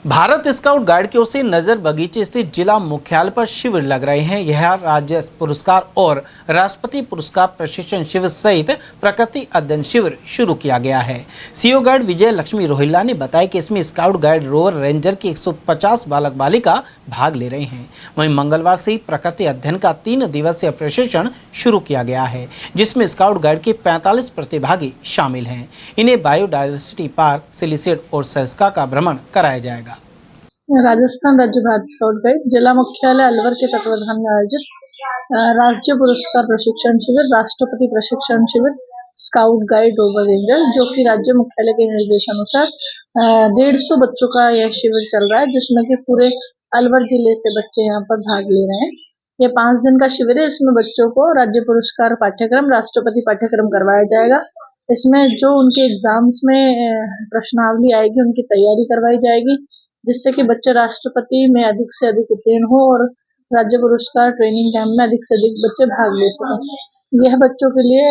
भारत स्काउट गाइड की ओर से नजर बगीचे स्थित जिला मुख्यालय पर शिविर लग रहे हैं। यह राज्य पुरस्कार और राष्ट्रपति पुरस्कार प्रशिक्षण शिविर सहित प्रकृति अध्ययन शिविर शुरू किया गया है। सीओ गाइड विजय लक्ष्मी रोहिल्ला ने बताया कि इसमें स्काउट गाइड रोवर रेंजर की 150 बालक बालिका भाग ले रहे हैं। वहीं मंगलवार से ही प्रकृति अध्ययन का 3 दिवसीय प्रशिक्षण शुरू किया गया है, जिसमें स्काउट गाइड के 45 प्रतिभागी शामिल हैं। इन्हें बायोडायवर्सिटी पार्क, सिलिसेड और सरिस्का का भ्रमण कराया जाएगा। राजस्थान राज्य भारत स्काउट गाइड जिला मुख्यालय अलवर के तत्वाधान में आयोजित राज्य पुरस्कार प्रशिक्षण शिविर, राष्ट्रपति प्रशिक्षण शिविर स्काउट गाइड रोवर रेंजर, जो कि राज्य मुख्यालय के निर्देशानुसार 150 बच्चों का यह शिविर चल रहा है, जिसमें कि पूरे अलवर जिले से बच्चे यहाँ पर भाग ले रहे हैं। ये 5 दिन का शिविर है। इसमें बच्चों को राज्य पुरस्कार पाठ्यक्रम, राष्ट्रपति पाठ्यक्रम करवाया जाएगा। इसमें जो उनके एग्जाम्स में प्रश्नावली आएगी, उनकी तैयारी करवाई जाएगी, जिससे कि बच्चे राष्ट्रपति में अधिक से अधिक उत्तीर्ण हो और राज्य पुरस्कार ट्रेनिंग कैंप में अधिक से अधिक बच्चे भाग ले सकें। यह बच्चों के लिए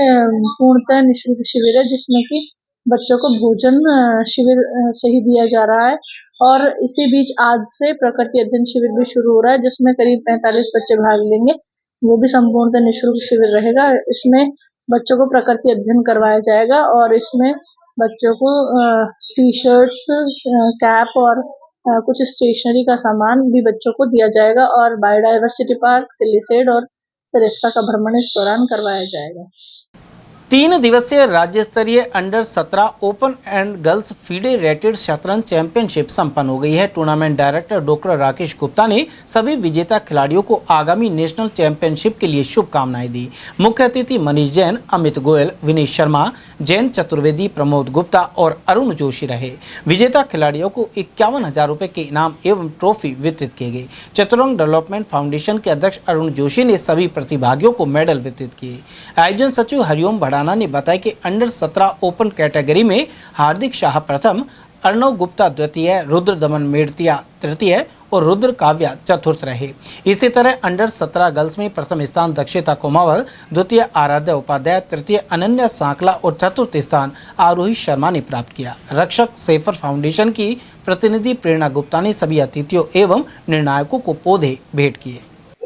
पूर्णतः निःशुल्क शिविर है, जिसमें कि बच्चों को भोजन शिविर से ही दिया जा रहा है। और इसी बीच आज से प्रकृति अध्ययन शिविर भी शुरू हो रहा है, जिसमें करीब 45 बच्चे भाग लेंगे। वो भी संपूर्णतः निःशुल्क शिविर रहेगा। इसमें बच्चों को प्रकृति अध्ययन करवाया जाएगा और इसमें बच्चों को टी-शर्ट्स, कैप और कुछ स्टेशनरी का सामान भी बच्चों को दिया जाएगा और बायोडायवर्सिटी पार्क, सिलिसेड और सरिस्का का भ्रमण इस दौरान करवाया जाएगा। 3 दिवसीय राज्य स्तरीय under 17 open and girls FIDE rated शतरंज चैंपियनशिप संपन्न हो गई है। Tournament director doctor Rakesh Gupta ने सभी विजेता खिलाड़ियों को आगामी नेशनल चैंपियनशिप के लिए शुभकामनाएं दी। मुख्य अतिथि मनीष जैन, अमित गोयल, विनीत शर्मा, जैन चतुर्वेदी, प्रमोद गुप्ता और अरुण जोशी रहे। विजेता खिलाड़ियों को 51,000 रुपए के इनाम एवं ट्रॉफी वितरित किए गए। चतुरंग डेवलपमेंट फाउंडेशन के अध्यक्ष अरुण जोशी ने सभी प्रतिभागियों को मेडल वितरित किए। आयोजन सचिव हरिओम भड़ाना ने बताया कि अंडर 17 ओपन कैटेगरी में हार्दिक शाह प्रथम, अर्णव गुप्ता द्वितीय, रुद्र दमन मेड़तिया तृतीय और रुद्र काव्या चतुर्थ रहे। इसी तरह अंडर 17 गर्ल्स में प्रथम स्थान दक्षिता कुमावल, द्वितीय आराध्या उपाध्याय, तृतीय अनन्या सांकला और चतुर्थ स्थान आरोही शर्मा ने प्राप्त किया। रक्षक सेफर फाउंडेशन की प्रतिनिधि प्रेरणा गुप्ता ने सभी अतिथियों एवं निर्णायकों को पौधे भेंट किए।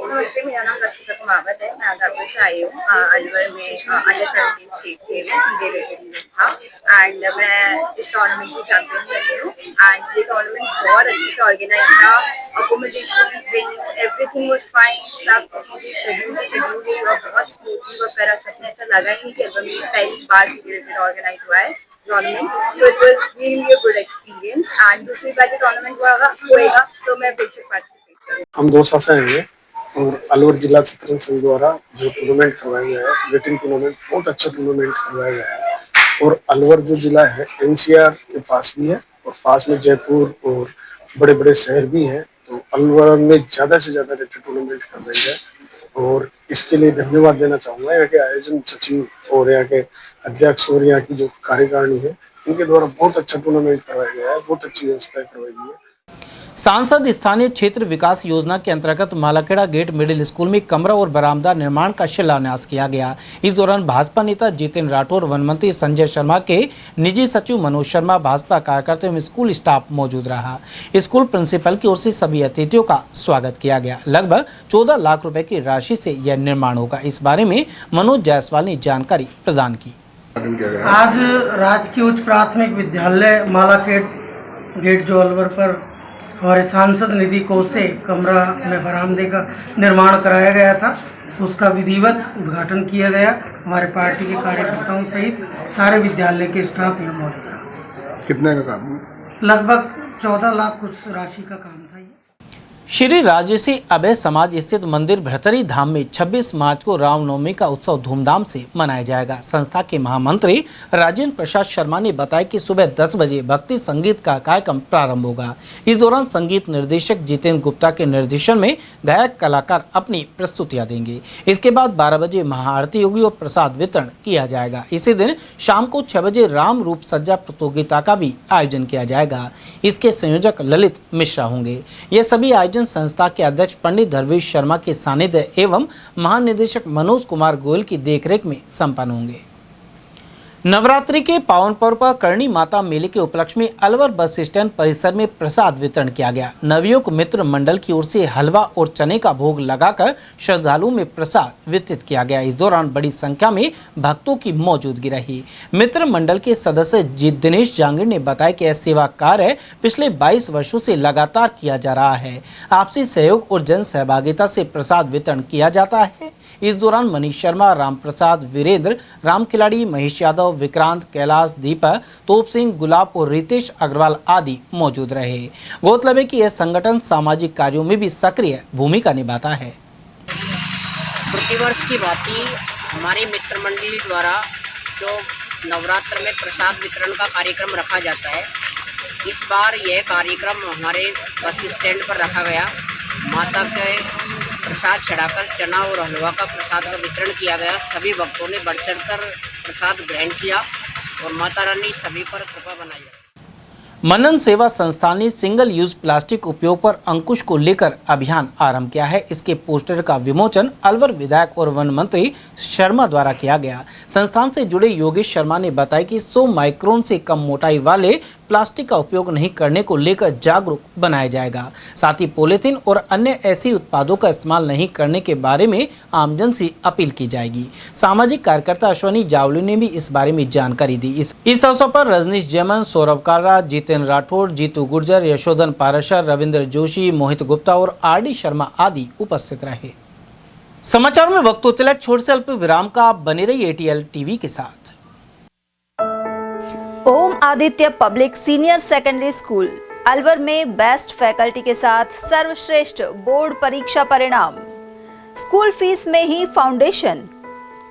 नमस्ते, मेरा नाम रक्षिता कुमावत है। मैं आगरपुर से आई हूँ। अलवर में अंडर 17 स्टेट खेल में फीडे रेटेड इवेंट था एंड मैं इस टूर्नामेंट की चैंपियन बनी हूँ। एंड ये टूर्नामेंट बहुत अच्छे से ऑर्गेनाइज था। Accommodation, everything was fine. सब चीजें शेड्यूल और बहुत स्मूथली वर्क करा सकते हैं। ऐसा लगा ही नहीं कि अलवर में पहली बार फीडे रेटेड ऑर्गेनाइज हुआ है tournament. So it was really a good experience and दूसरी बार जो टूर्नामेंट होएगा तो मैं बेशक पार्टिसिपेट करूँगी। हम 2 साल से आएंगे और अलवर जिला शतरंज संघ द्वारा जो टूर्नामेंट करवाया गया है, वेटिंग टूर्नामेंट, बहुत अच्छा टूर्नामेंट करवाया गया है। और अलवर जो जिला है एनसीआर के पास भी है और पास में जयपुर और बड़े बड़े शहर भी हैं। तो अलवर में ज़्यादा से ज़्यादा रेटेड टूर्नामेंट करवाई है और इसके लिए धन्यवाद देना चाहूँगा यहाँ के आयोजन सचिव और यहाँ के अध्यक्ष और यहाँ की जो कार्यकारिणी है, इनके द्वारा बहुत अच्छा टूर्नामेंट करवाया गया है, बहुत अच्छी व्यवस्था करवाई गई है। सांसद स्थानीय क्षेत्र विकास योजना के अंतर्गत मालाखेड़ा गेट मिडिल स्कूल में कमरा और बरामदा निर्माण का शिलान्यास किया गया। इस दौरान भाजपा नेता जितेंद्र राठौर, वन मंत्री संजय शर्मा के निजी सचिव मनोज शर्मा, भाजपा कार्यकर्ता एवं स्कूल स्टाफ मौजूद रहा। स्कूल प्रिंसिपल की ओर से सभी अतिथियों का स्वागत किया गया। लगभग 14 लाख रुपए की राशि से यह निर्माण होगा। इस बारे में मनोज जायसवाल ने जानकारी प्रदान की। आज राजकीय उच्च प्राथमिक विद्यालय मालाखेड़ गेट जो अलवर पर हमारे सांसद निधि कोष से कमरा में बरामदे का निर्माण कराया गया था, उसका विधिवत उद्घाटन किया गया। हमारे पार्टी के कार्यकर्ताओं सहित सारे विद्यालय के स्टाफ यहाँ मौजूद रहा। कितने का काम? लगभग 14 लाख कुछ राशि का काम था। श्री राजर्षि अभय समाज स्थित मंदिर भृतरी धाम में 26 मार्च को रामनवमी का उत्सव धूमधाम से मनाया जाएगा। संस्था के महामंत्री राजेंद्र प्रसाद शर्मा ने बताया कि सुबह 10 बजे भक्ति संगीत का कार्यक्रम प्रारंभ होगा। इस दौरान संगीत निर्देशक जितेंद्र गुप्ता के निर्देशन में गायक कलाकार अपनी प्रस्तुतियां देंगे। इसके बाद 12 बजे महाआरती होगी और प्रसाद वितरण किया जाएगा। इसी दिन शाम को 6 बजे राम रूप सज्जा प्रतियोगिता का भी आयोजन किया जाएगा। इसके संयोजक ललित मिश्रा होंगे। ये सभी आयोजन संस्था के अध्यक्ष पंडित धर्मेश शर्मा के सानिध्य एवं महानिदेशक मनोज कुमार गोयल की देखरेख में संपन्न होंगे। नवरात्रि के पावन पर्व पर करणी माता मेले के उपलक्ष्य में अलवर बस स्टैंड परिसर में प्रसाद वितरण किया गया। नवयुवक मित्र मंडल की ओर से हलवा और चने का भोग लगाकर श्रद्धालुओं में प्रसाद वितरित किया गया। इस दौरान बड़ी संख्या में भक्तों की मौजूदगी रही। मित्र मंडल के सदस्य दिनेश जांगीर ने बताया कि यह सेवा कार्य पिछले 22 वर्षों से लगातार किया जा रहा है। आपसी सहयोग और जन सहभागिता से प्रसाद वितरण किया जाता है। इस दौरान मनीष शर्मा, राम प्रसाद, वीरेंद्र, राम खिलाड़ी, महेश यादव, विक्रांत, कैलाश, दीपक, तोप सिंह, गुलाब और रितेश अग्रवाल आदि मौजूद रहे। गौरतलब है कि यह संगठन सामाजिक कार्यों में भी सक्रिय भूमिका निभाता है। प्रतिवर्ष की भांति हमारी मित्र मंडली द्वारा जो नवरात्र में प्रसाद वितरण का कार्यक्रम रखा जाता है, इस बार यह कार्यक्रम हमारे बस स्टैंड पर रखा गया। माता के प्रसाद चढ़ाकर चना और हलवा का प्रसाद का वितरण किया गया। सभी भक्तों ने बढ़ चढ़कर प्रसाद ग्रहण किया और माता रानी सभी पर कृपा बनाई। मनन सेवा संस्थान ने सिंगल यूज प्लास्टिक उपयोग पर अंकुश को लेकर अभियान आरंभ किया है। इसके पोस्टर का विमोचन अलवर विधायक और वन मंत्री शर्मा द्वारा किया गया। संस्थान से जुड़े योगेश शर्मा ने बताया कि 100 माइक्रोन से कम मोटाई वाले प्लास्टिक का उपयोग नहीं करने को लेकर जागरूक बनाया जाएगा। साथ ही पॉलीथीन और अन्य ऐसे उत्पादों का इस्तेमाल नहीं करने के बारे में आमजन से अपील की जाएगी। सामाजिक कार्यकर्ता अश्वनी जावली ने भी इस बारे में जानकारी दी। इस अवसर पर रजनीश जैमन, सौरभ कारा, जितेंद्र राठौड़, जीतू गुर्जर, यशोधन पाराशर, रविंद्र जोशी, मोहित गुप्ता और आर.डी. शर्मा आदि उपस्थित रहे। समाचार में वक्त तो तिलक छोड़ से अल्प विराम का। आप बने रहिए ATL टीवी के साथ। Om Aditya public senior secondary school Alwar में बेस्ट फैकल्टी के साथ सर्वश्रेष्ठ बोर्ड परीक्षा परिणाम। स्कूल फीस में ही फाउंडेशन,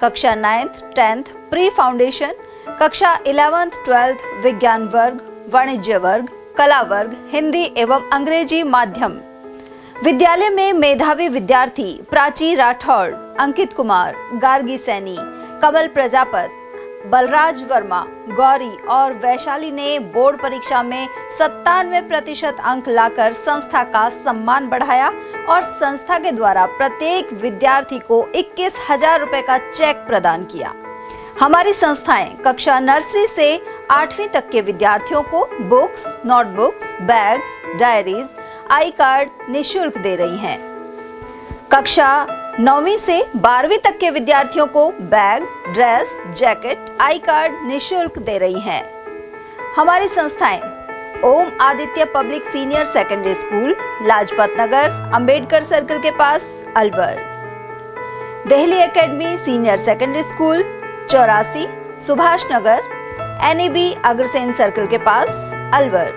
कक्षा 9th 10th प्री फाउंडेशन, कक्षा 11th 12th विज्ञान वर्ग, वाणिज्य वर्ग, कला वर्ग, हिंदी एवं अंग्रेजी माध्यम। विद्यालय में मेधावी विद्यार्थी प्राची राठौड़, अंकित कुमार, गार्गी सैनी, कमल प्रजापत, बलराज वर्मा, गौरी और वैशाली ने बोर्ड परीक्षा में 97% अंक लाकर संस्था का सम्मान बढ़ाया और संस्था के द्वारा प्रत्येक विद्यार्थी को 21,000 रुपए का चेक प्रदान किया। हमारी संस्थाएं कक्षा नर्सरी से 8वीं तक के विद्यार्थियों को बुक्स, नोटबुक्स, बैग्स, डायरीज, आई कार्ड निःशुल्क दे रही हैं। कक्षा 9वीं से 12वीं तक के विद्यार्थियों को bag, dress, jacket, I card निःशुल्क दे रही हैं। हमारी संस्थाएं Om Aditya public senior secondary school, Lajpat Nagar, Ambedkar circle के पास, Alwar. Delhi academy senior secondary school, 84, Subhash Nagar, NAB Agrasen circle के पास, अलवर।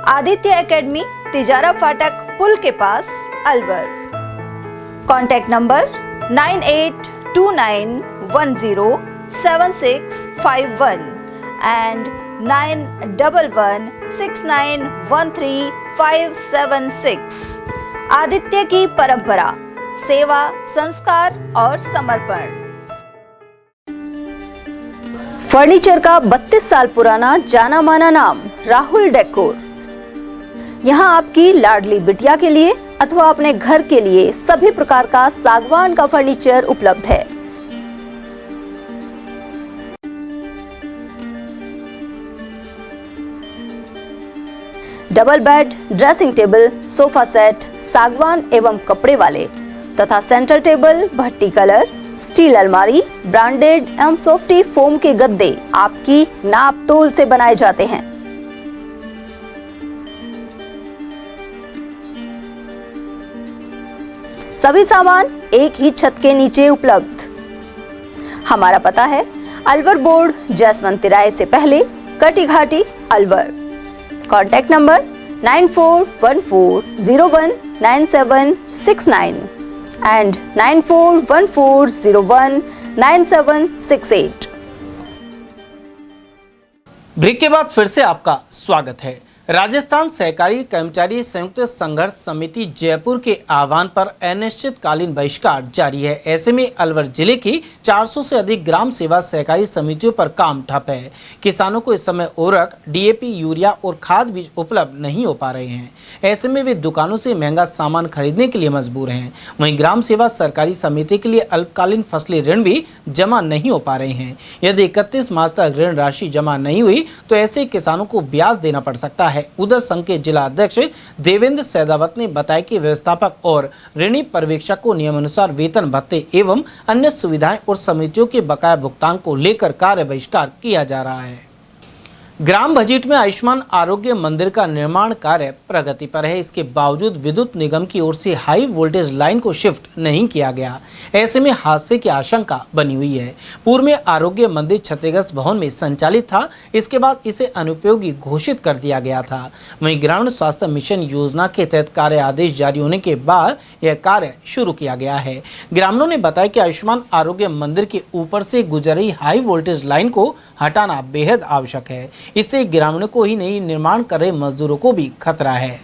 आदित्य एकेडमी तिजारा फाटक पुल के पास, Alwar. Contact number 9829107651 and 9116913576। Aditya की परंपरा, सेवा, संस्कार और समर्पण। फर्नीचर का 32 साल पुराना जाना माना नाम राहुल डेकोर। यहाँ आपकी लाडली बिटिया के लिए अथवा अपने घर के लिए सभी प्रकार का सागवान का फर्नीचर उपलब्ध है। Double bed, dressing table, sofa set सागवान एवं कपड़े वाले तथा सेंटर टेबल, भट्टी कलर, स्टील अलमारी, ब्रांडेड एवं सॉफ्टी फोम के गद्दे आपकी नाप तोल से बनाए जाते हैं। सभी सामान एक ही छत के नीचे उपलब्ध। हमारा पता है अलवर बोर्ड, जसवंत तिराहे से पहले, Kati Ghati, Alwar. Contact number 9414019769 and 9414019768। Break के बाद फिर से आपका स्वागत है। राजस्थान सहकारी कर्मचारी संयुक्त संघर्ष समिति जयपुर के आह्वान पर अनिश्चितकालीन बहिष्कार जारी है। ऐसे में अलवर जिले की 400 से अधिक ग्राम सेवा सहकारी समितियों पर काम ठप है। किसानों को इस समय उर्वरक, डीएपी, यूरिया और खाद बीज उपलब्ध नहीं हो पा रहे हैं। ऐसे में वे दुकानों से महंगा सामान खरीदने के लिए मजबूर हैं। वहीं ग्राम सेवा सहकारी समिति के लिए अल्पकालीन फसली ऋण भी जमा नहीं हो पा रहे हैं। यदि 31 मार्च तक ऋण राशि जमा नहीं हुई तो ऐसे किसानों को ब्याज देना पड़ सकता है। उधर संघ के जिला अध्यक्ष देवेंद्र सैदावत ने बताया कि व्यवस्थापक और ऋणी पर्यवेक्षक को नियमानुसार वेतन भत्ते एवं अन्य सुविधाएं और समितियों के बकाया भुगतान को लेकर कार्य बहिष्कार किया जा रहा है। ग्राम भजीट में आयुष्मान आरोग्य मंदिर का निर्माण कार्य प्रगति पर है। इसके बावजूद विद्युत निगम की ओर से हाई वोल्टेज लाइन को शिफ्ट नहीं किया गया। ऐसे में हादसे की आशंका बनी हुई है। पूर्व में आरोग्य मंदिर क्षतिग्रस्त भवन में संचालित था। इसके बाद इसे अनुपयोगी घोषित कर दिया गया था। वहीं ग्रामीण स्वास्थ्य मिशन योजना के तहत कार्य आदेश जारी होने के बाद यह कार्य शुरू किया गया है। ग्रामीणों ने बताया कि आयुष्मान आरोग्य मंदिर के ऊपर से गुजर रही हाई वोल्टेज लाइन को हटाना बेहद आवश्यक है। इससे ग्रामीणों को ही नहीं, निर्माण कर रहे मजदूरों को भी खतरा है।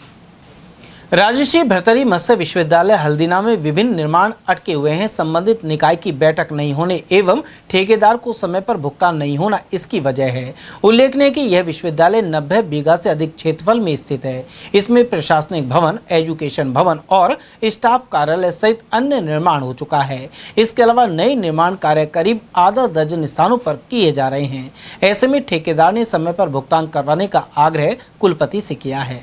राजर्षि भर्तृहरि मत्स्य विश्वविद्यालय हल्दीना में विभिन्न निर्माण अटके हुए हैं। संबंधित निकाय की बैठक नहीं होने एवं ठेकेदार को समय पर भुगतान नहीं होना इसकी वजह है। उल्लेखनीय है कि यह विश्वविद्यालय 90 बीघा से अधिक क्षेत्रफल में स्थित है। इसमें प्रशासनिक भवन, एजुकेशन भवन और स्टाफ कार्यालय सहित अन्य निर्माण हो चुका है। इसके अलावा नए निर्माण कार्य करीब आधा दर्जन स्थानों पर किए जा रहे हैं। ऐसे में ठेकेदार ने समय पर भुगतान करवाने का आग्रह कुलपति से किया है।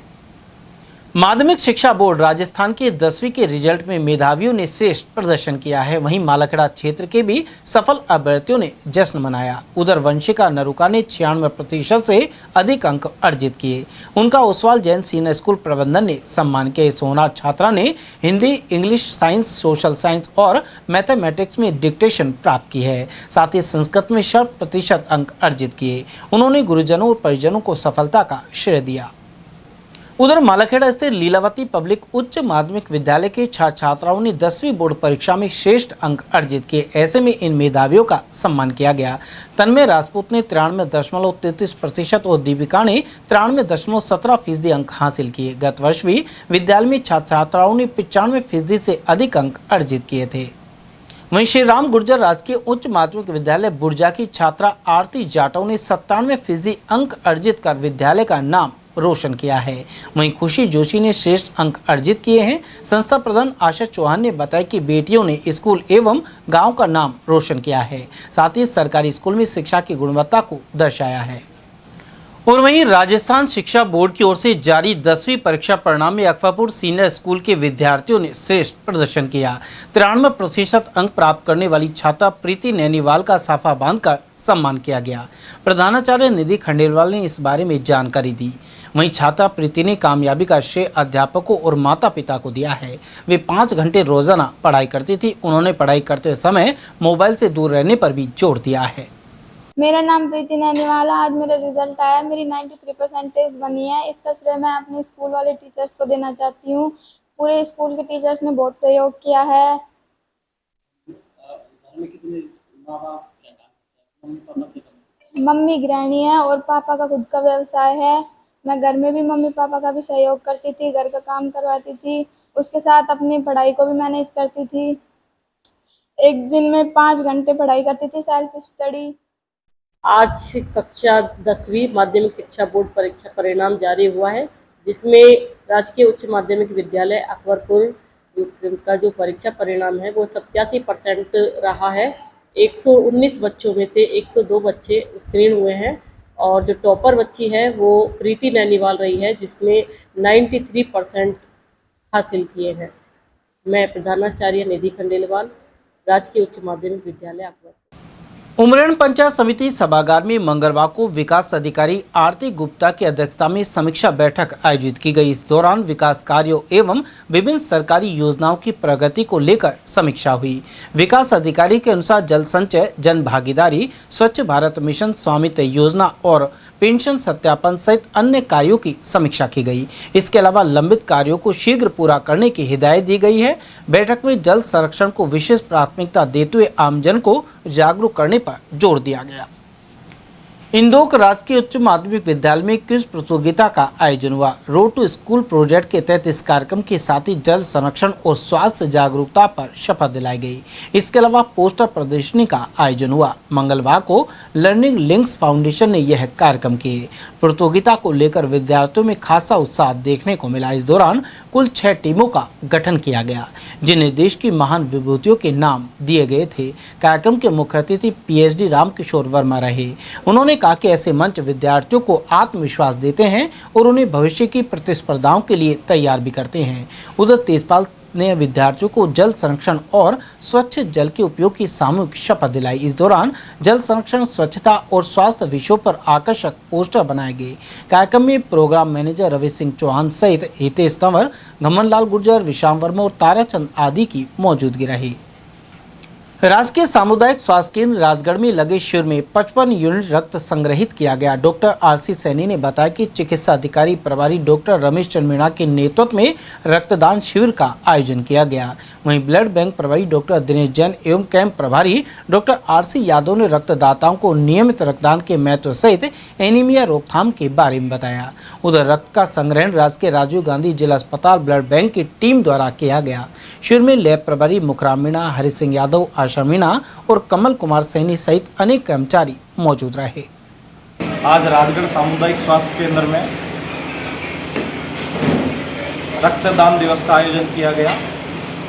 माध्यमिक शिक्षा बोर्ड राजस्थान के 10वीं के रिजल्ट में मेधावियों ने श्रेष्ठ प्रदर्शन किया है। वहीं मालाखेड़ा क्षेत्र के भी सफल अभ्यर्थियों ने जश्न मनाया। उधर वंशिका नरुका ने 96% से अधिक अंक अर्जित किए। उनका ओसवाल जैन सीनियर स्कूल प्रबंधन ने सम्मान किया। इस होनहार छात्रा ने Hindi, English, science, social science और मैथमेटिक्स में डिक्टेशन प्राप्त की है। साथ ही संस्कृत में 100% अंक अर्जित किए। उन्होंने गुरुजनों और परिजनों को सफलता का श्रेय दिया। उधर मालाखेड़ा स्थित लीलावती पब्लिक उच्च माध्यमिक विद्यालय के छात्र छात्राओं ने 10वीं बोर्ड परीक्षा में श्रेष्ठ अंक अर्जित किए। ऐसे में इन मेधावियों का सम्मान किया गया। तन्मय राजपूत ने 93.33% और दीपिका ने 93.17% अंक हासिल किए। गत वर्ष भी विद्यालय में छात्र छात्राओं ने 95% से अधिक अंक अर्जित किए थे। वहीं श्री राम गुर्जर राजकीय उच्च माध्यमिक विद्यालय बुर्जा की छात्रा आरती जाटव ने 97% अंक अर्जित कर विद्यालय का नाम रोशन किया है। वहीं खुशी जोशी ने श्रेष्ठ अंक अर्जित किए हैं। संस्था प्रधान आशा चौहान ने बताया कि बेटियों ने स्कूल एवं गांव का नाम रोशन किया है। साथ ही सरकारी स्कूल में शिक्षा की गुणवत्ता को दर्शाया है। और वहीं राजस्थान शिक्षा बोर्ड की ओर से जारी 10वीं परीक्षा परिणाम में अकबरपुर सीनियर स्कूल के विद्यार्थियों ने श्रेष्ठ प्रदर्शन किया। 93% अंक प्राप्त करने वाली छात्रा प्रीति नैनीवाल का साफा बांधकर सम्मान किया गया। प्रधानाचार्य निधि खंडेलवाल ने इस बारे में जानकारी दी। वहीं छात्रा प्रीति ने कामयाबी का श्रेय अध्यापकों और माता पिता को दिया है। वे 5 घंटे रोजाना पढ़ाई करती थी। उन्होंने पढ़ाई करते समय मोबाइल से दूर रहने पर भी जोर दिया है। मेरा नाम प्रीति नैनीवाल है। आज मेरा रिजल्ट आया, मेरी 93% बनी है। इसका श्रेय मैं अपने स्कूल वाले टीचर्स को देना चाहती हूँ। पूरे स्कूल के टीचर्स ने बहुत सहयोग किया है। मम्मी गृहिणी है और पापा का खुद का व्यवसाय है। मैं घर में भी मम्मी पापा का भी सहयोग करती थी, घर का काम करवाती थी, उसके साथ अपनी पढ़ाई को भी मैनेज करती थी। एक दिन में 5 घंटे पढ़ाई करती थी, सेल्फ स्टडी। आज कक्षा 10वीं माध्यमिक शिक्षा बोर्ड परीक्षा परिणाम जारी हुआ है, जिसमें राजकीय उच्च माध्यमिक विद्यालय अकबरपुर का जो परीक्षा परिणाम है वो 87% रहा है। 119 बच्चों में से 102 बच्चे उत्तीर्ण हुए हैं और जो टॉपर बच्ची है वो प्रीति नैनीवाल रही है, जिसने 93% हासिल किए हैं। मैं प्रधानाचार्य निधि खंडेलवाल, राजकीय उच्च माध्यमिक विद्यालय अकबरपुर। उमरेण पंचायत समिति सभागार में मंगलवार को विकास अधिकारी आरती गुप्ता की अध्यक्षता में समीक्षा बैठक आयोजित की गई। इस दौरान विकास कार्यों एवं विभिन्न सरकारी योजनाओं की प्रगति को लेकर समीक्षा हुई। विकास अधिकारी के अनुसार जल संचय, जन भागीदारी, स्वच्छ भारत मिशन, स्वामित्व योजना और पेंशन सत्यापन सहित अन्य कार्यों की समीक्षा की गई। इसके अलावा लंबित कार्यों को शीघ्र पूरा करने की हिदायत दी गई है। बैठक में जल संरक्षण को विशेष प्राथमिकता देते हुए आमजन को जागरूक करने पर जोर दिया गया। इंदौर राजकीय उच्च माध्यमिक विद्यालय में क्विज प्रतियोगिता का आयोजन हुआ। रोड टू स्कूल प्रोजेक्ट के तहत इस कार्यक्रम के साथ ही जल संरक्षण और स्वास्थ्य जागरूकता पर शपथ दिलाई गई। इसके अलावा पोस्टर प्रदर्शनी का आयोजन हुआ। मंगलवार को लर्निंग लिंक्स फाउंडेशन ने यह कार्यक्रम किए। प्रतियोगिता को लेकर विद्यार्थियों में खासा उत्साह देखने को मिला। इस दौरान कुल 6 टीमों का गठन किया गया, जिन्हें देश की महान विभूतियों के नाम दिए गए थे। कार्यक्रम के मुख्य अतिथि PhD रामकिशोर वर्मा रहे। उन्होंने कहा कि ऐसे मंच विद्यार्थियों को आत्मविश्वास देते हैं और उन्हें भविष्य की प्रतिस्पर्धाओं के लिए तैयार भी करते हैं। उधर तेजपाल ने विद्यार्थियों को जल संरक्षण और स्वच्छ जल के उपयोग की सामूहिक शपथ दिलाई। इस दौरान जल संरक्षण, स्वच्छता और स्वास्थ्य विषयों पर आकर्षक पोस्टर बनाए गए। कार्यक्रम में प्रोग्राम मैनेजर रवि सिंह चौहान सहित हितेश तंवर, घमन लाल गुर्जर, विशाम वर्मा और ताराचंद आदि की मौजूदगी रही। राजकीय सामुदायिक स्वास्थ्य केंद्र राजगढ़ में लगे शिविर में 55 यूनिट रक्त संग्रहित किया गया। डॉक्टर RC सैनी ने बताया कि चिकित्सा अधिकारी प्रभारी डॉक्टर रमेश चंद्र मीणा के नेतृत्व में रक्तदान शिविर का आयोजन किया गया। वहीं ब्लड बैंक प्रभारी डॉक्टर दिनेश जैन एवं कैंप प्रभारी डॉक्टर RC यादव ने रक्तदाताओं को नियमित रक्तदान के महत्व सहित एनीमिया रोकथाम के बारे में बताया। उधर रक्त का संग्रहण राजकीय राजीव गांधी जिला अस्पताल ब्लड बैंक की टीम द्वारा किया गया। शिविर में लैब प्रभारी मुखराम मीणा, हरि सिंह यादव, आशा मीणा और कमल कुमार सैनी सहित अनेक कर्मचारी मौजूद रहे। आज राजगढ़ सामुदायिक स्वास्थ्य केंद्र में रक्तदान दिवस का आयोजन किया गया।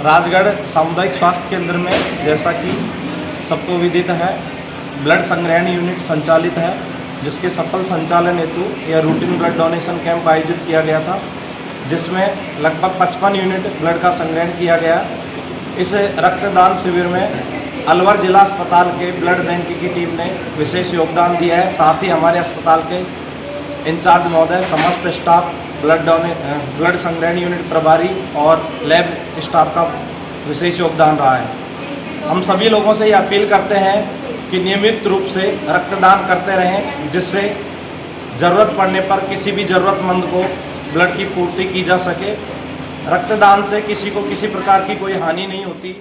राजगढ़ सामुदायिक स्वास्थ्य केंद्र में जैसा कि सबको विदित है, ब्लड संग्रहण यूनिट संचालित है, जिसके सफल संचालन हेतु यह रूटीन ब्लड डोनेशन कैंप आयोजित किया गया था, जिसमें लगभग 55 यूनिट ब्लड का संग्रहण किया गया। इस रक्तदान शिविर में अलवर जिला अस्पताल के ब्लड बैंक की टीम ने विशेष योगदान दिया है। साथ ही हमारे अस्पताल के इंचार्ज महोदय, समस्त स्टाफ, ब्लड संग्रहण यूनिट प्रभारी और लैब स्टाफ का विशेष योगदान रहा है। हम सभी लोगों से ये अपील करते हैं कि नियमित रूप से रक्तदान करते रहें, जिससे ज़रूरत पड़ने पर किसी भी ज़रूरतमंद को ब्लड की पूर्ति की जा सके। रक्तदान से किसी को किसी प्रकार की कोई हानि नहीं होती।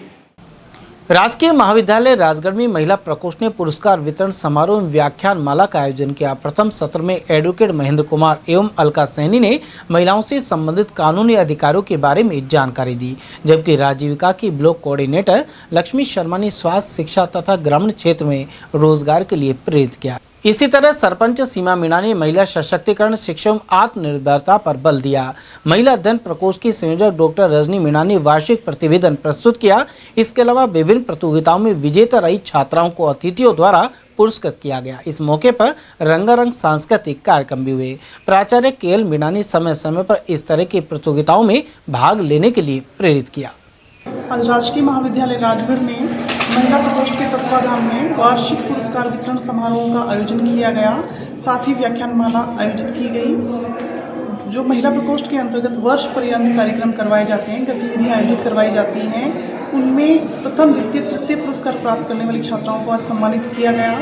राजकीय महाविद्यालय राजगढ़ में महिला प्रकोष्ठ ने पुरस्कार वितरण समारोह में व्याख्यान माला का आयोजन किया। प्रथम सत्र में एडवोकेट महेंद्र कुमार एवं अलका सैनी ने महिलाओं से संबंधित कानूनी अधिकारों के बारे में जानकारी दी, जबकि राजीविका की ब्लॉक कोऑर्डिनेटर लक्ष्मी शर्मा ने स्वास्थ्य, शिक्षा तथा ग्रामीण क्षेत्र में रोजगार के लिए प्रेरित किया। इसी तरह सरपंच सीमा मीणा ने महिला सशक्तिकरण, शिक्षा एवं आत्मनिर्भरता पर बल दिया। महिला अध्ययन प्रकोष्ठ की संयोजक डॉक्टर रजनी मीणा ने वार्षिक प्रतिवेदन प्रस्तुत किया। इसके अलावा विभिन्न प्रतियोगिताओं में विजेता रही छात्राओं को अतिथियों द्वारा पुरस्कृत किया गया। इस मौके पर रंगारंग सांस्कृतिक कार्यक्रम भी हुए। प्राचार्य KL मीणा ने समय समय पर इस तरह की प्रतियोगिताओं में भाग लेने के लिए प्रेरित किया। आज राजकीय महाविद्यालय राजगढ़ में महिला प्रकोष्ठ के तत्वाधान में वार्षिक पुरस्कार वितरण समारोह का आयोजन किया गया। साथ ही व्याख्यानमाला आयोजित की गई। जो महिला प्रकोष्ठ के अंतर्गत वर्ष पर्यंत कार्यक्रम करवाए जाते हैं, गतिविधियां आयोजित करवाई जाती हैं, उनमें प्रथम, द्वितीय, तृतीय पुरस्कार प्राप्त करने वाली छात्राओं को आज सम्मानित किया गया।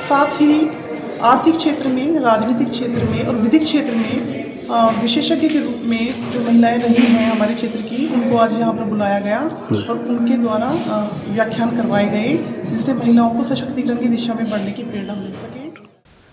साथ ही आर्थिक क्षेत्र में, राजनीतिक क्षेत्र में और विधिक क्षेत्र में विशेषज्ञ के रूप में जो महिलाएं रही हैं हमारे क्षेत्र की, उनको आज यहाँ पर बुलाया गया और उनके द्वारा व्याख्यान करवाए गए, जिससे महिलाओं को सशक्तिकरण की दिशा में बढ़ने की प्रेरणा मिल सके।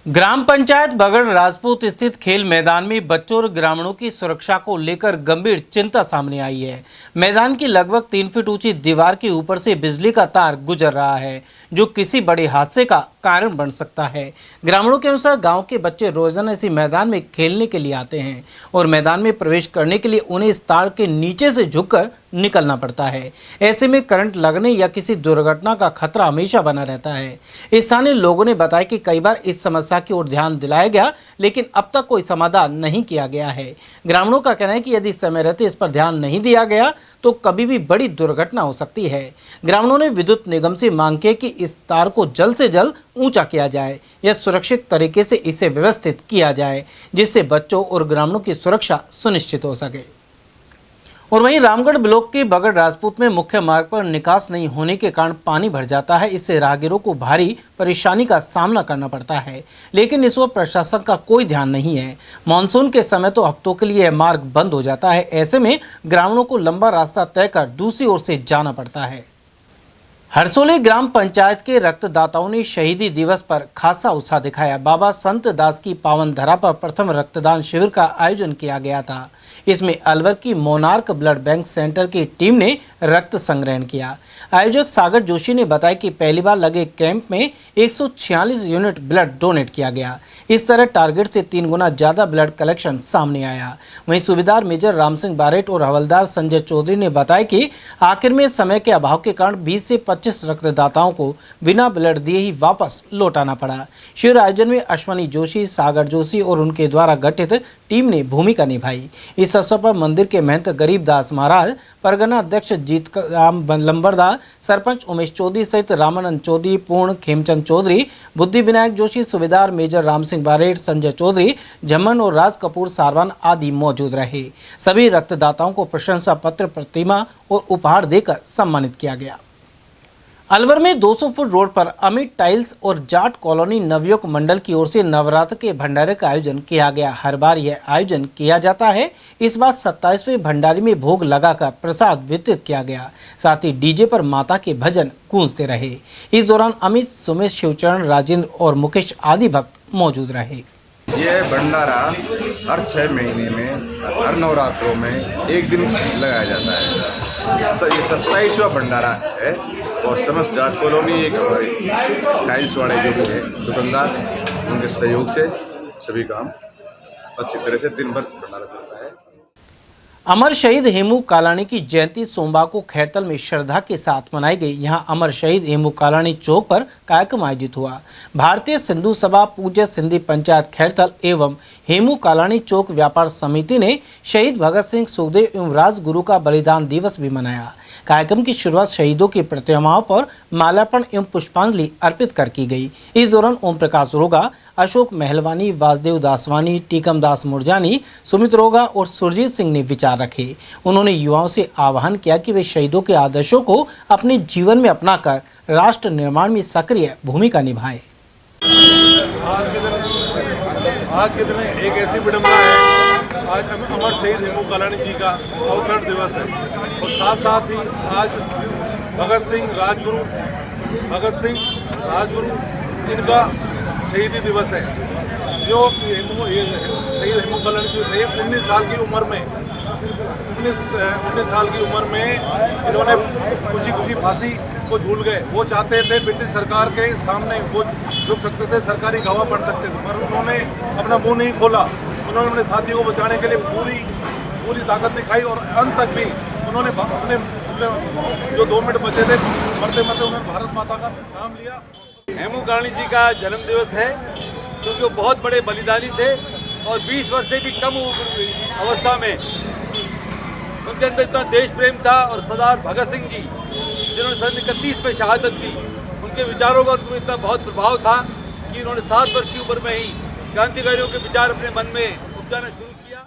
ग्राम पंचायत बगड़ राजपूत स्थित खेल मैदान में बच्चों और ग्रामीणों की सुरक्षा को लेकर गंभीर चिंता सामने आई है। मैदान की लगभग 3 फीट ऊंची दीवार के ऊपर से बिजली का तार गुजर रहा है, जो किसी बड़े हादसे का कारण बन सकता है। ग्रामीणों के अनुसार गांव के बच्चे रोजाना इसी मैदान में खेलने के लिए आते हैं और मैदान में प्रवेश करने के लिए उन्हें इस तार के नीचे से झुककर निकलना पड़ता है। ऐसे में करंट लगने या किसी दुर्घटना का खतरा हमेशा बना रहता है। स्थानीय लोगों ने बताया कि कई बार इस समस्या की ओर ध्यान दिलाया गया, लेकिन अब तक कोई समाधान नहीं किया गया है। ग्रामीणों का कहना है कि यदि समय रहते इस पर ध्यान नहीं दिया गया तो कभी भी बड़ी दुर्घटना हो सकती है। ग्रामीणों ने विद्युत निगम से मांग की कि इस तार को जल्द से जल्द ऊंचा किया जाए या सुरक्षित तरीके से इसे व्यवस्थित किया जाए, जिससे बच्चों और ग्रामीणों की सुरक्षा सुनिश्चित हो सके। और वहीं रामगढ़ ब्लॉक के बगड़ राजपूत में मुख्य मार्ग पर निकास नहीं होने के कारण पानी भर जाता है। इससे राहगीरों को भारी परेशानी का सामना करना पड़ता है, लेकिन इस ओर प्रशासन का कोई ध्यान नहीं है। मानसून के समय तो हफ्तों के लिए यह मार्ग बंद हो जाता है। ऐसे में ग्रामीणों को लंबा रास्ता तय कर दूसरी ओर से जाना पड़ता है। हरसोली ग्राम पंचायत के रक्तदाताओं ने शहीदी दिवस पर खासा उत्साह दिखाया। बाबा संत दास की पावन धरा पर प्रथम रक्तदान शिविर का आयोजन किया गया था। इसमें अलवर की मोनार्क ब्लड बैंक सेंटर की टीम ने रक्त संग्रहण किया। आयोजक सागर जोशी ने बताया कि पहली बार लगे कैंप में 146 यूनिट ब्लड डोनेट किया गया। इस तरह टारगेट से 3 गुना ज्यादा ब्लड कलेक्शन सामने आया। वहीं सूबेदार मेजर राम सिंह बारेट और हवलदार संजय चौधरी ने बताया कि आखिर में समय के अभाव के कारण 20 से 25 रक्तदाताओं को बिना ब्लड दिए ही वापस लौटाना पड़ा। शिविर आयोजन में अश्वनी जोशी, सागर जोशी और उनके द्वारा गठित टीम ने भूमिका निभाई। इस अवसर पर मंदिर के महंत गरीबदास महाराज, परगना अध्यक्ष जीत राम लंबरदा, सरपंच उमेश चौधरी सहित रामानंद चौधरी, पूर्ण खेमचंद चौधरी, बुद्धि विनायक जोशी, सूबेदार मेजर राम सिंह बारेट, संजय चौधरी, झम्मन और राज कपूर सारवान आदि मौजूद रहे। सभी रक्तदाताओं को प्रशंसा पत्र, प्रतिमा और उपहार देकर सम्मानित किया गया। अलवर में 200 फुट रोड पर अमित टाइल्स और जाट कॉलोनी नवयुवक मंडल की ओर से नवरात्र के भंडारे का आयोजन किया गया। हर बार यह आयोजन किया जाता है। इस बार 27वें भंडारे में भोग लगाकर प्रसाद वितरित किया गया। साथ ही डीजे पर माता के भजन गूंजते रहे। इस दौरान अमित, सुमेश, शिवचरण, राजेंद्र और मुकेश आदि भक्त मौजूद रहे। ये भंडारा हर 6 महीने में हर नवरात्रों में एक दिन लगाया जाता है। ये 27वां भंडारा है और समस्त जाट कॉलोनी एक टाइल्स वाले जो भी है दुकानदार, उनके सहयोग से सभी काम अच्छी तरह से दिन भर भंडारा चलता है। अमर शहीद हेमू कालानी की जयंती सोमवार को खैरतल में श्रद्धा के साथ मनाई गई। यहां अमर शहीद हेमू कालानी चौक पर कार्यक्रम आयोजित हुआ। भारतीय सिंधु सभा, पूज्य सिंधी पंचायत खैरतल एवं हेमू कालानी चौक व्यापार समिति ने शहीद भगत सिंह, सुखदेव एवं राजगुरु का बलिदान दिवस भी मनाया। कार्यक्रम की शुरुआत शहीदों की प्रतिमाओं पर माल्यार्पण एवं पुष्पांजलि अर्पित कर की गई। इस दौरान ओम प्रकाश रोगा, अशोक महलवानी, वासुदेव दासवानी, टीकम दास मुरजानी, सुमित रोगा और सुरजीत सिंह ने विचार रखे। उन्होंने युवाओं से आह्वान किया कि वे शहीदों के आदर्शों को अपने जीवन में अपनाकर राष्ट्र निर्माण में सक्रिय भूमिका निभाएं। आज के दिन एक ऐसी विडंबना है, आज अमर शहीद हेमू कालानी जी का अवतरण दिवस है और साथ साथ ही आज भगत सिंह राजगुरु इनका शहीदी दिवस है। जो शहीद हेमू कालानी जी थे 19 साल की उम्र में इन्होंने खुशी फांसी को झूल गए। वो चाहते थे ब्रिटिश सरकार के सामने वो रुक सकते थे, सरकारी गवाह बन सकते थे, पर उन्होंने अपना मुंह नहीं खोला। उन्होंने अपने साथियों को बचाने के लिए पूरी ताकत दिखाई और अंत तक भी उन्होंने अपने जो 2 मिनट बचे थे मरते उन्होंने भारत माता का नाम लिया। हेमू कालानी जी का जन्म दिवस है क्योंकि वो बहुत बड़े बलिदानी थे और 20 वर्ष से भी कम अवस्था में उनके अंदर इतना देश प्रेम था। और सरदार भगत सिंह जी जिन्होंने सन 31 में शहादत दी, उनके विचारों का इतना बहुत प्रभाव था कि उन्होंने 7 वर्ष की उम्र में ही क्रांतिकारियों के विचार अपने मन में उपजाना शुरू किया।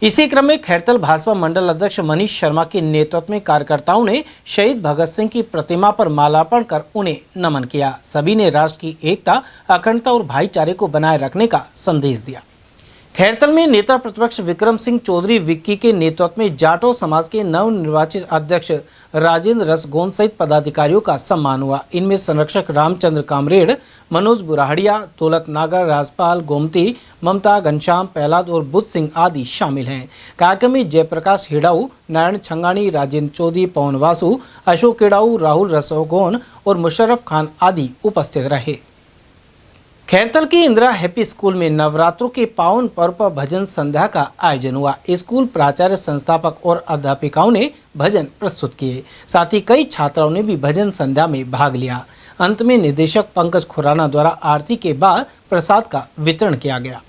इसी क्रम में खैरतल भाजपा मंडल अध्यक्ष मनीष शर्मा के नेतृत्व में कार्यकर्ताओं ने शहीद भगत सिंह की प्रतिमा पर माल्यार्पण कर उन्हें नमन किया। सभी ने राष्ट्र की एकता, अखंडता और भाईचारे को बनाए रखने का संदेश दिया। खैरतल में नेता प्रतिपक्ष विक्रम सिंह चौधरी विक्की के नेतृत्व में जाटो समाज के नवनिर्वाचित अध्यक्ष राजेंद्र रसगोन सहित पदाधिकारियों का सम्मान हुआ। इनमें संरक्षक रामचंद्र कामरेड, मनोज बुराहड़िया, दौलत नागर, राजपाल, गोमती, ममता, घनश्याम, प्रहलाद और बुद्ध सिंह आदि शामिल हैं। कार्यक्रम में जयप्रकाश हिडाऊ, नारायण छंगानी, राजेंद्र चौधरी, पवन वासु, अशोक केडाऊ, राहुल रसगोन और मुशर्रफ खान आदि उपस्थित रहे। खैरतल की इंदिरा हैप्पी स्कूल में नवरात्रों के पावन पर्व पर भजन संध्या का आयोजन हुआ। स्कूल प्राचार्य, संस्थापक और अध्यापिकाओं ने भजन प्रस्तुत किए। साथ ही कई छात्राओं ने भी भजन संध्या में भाग लिया। अंत में निदेशक पंकज खुराना द्वारा आरती के बाद प्रसाद का वितरण किया गया।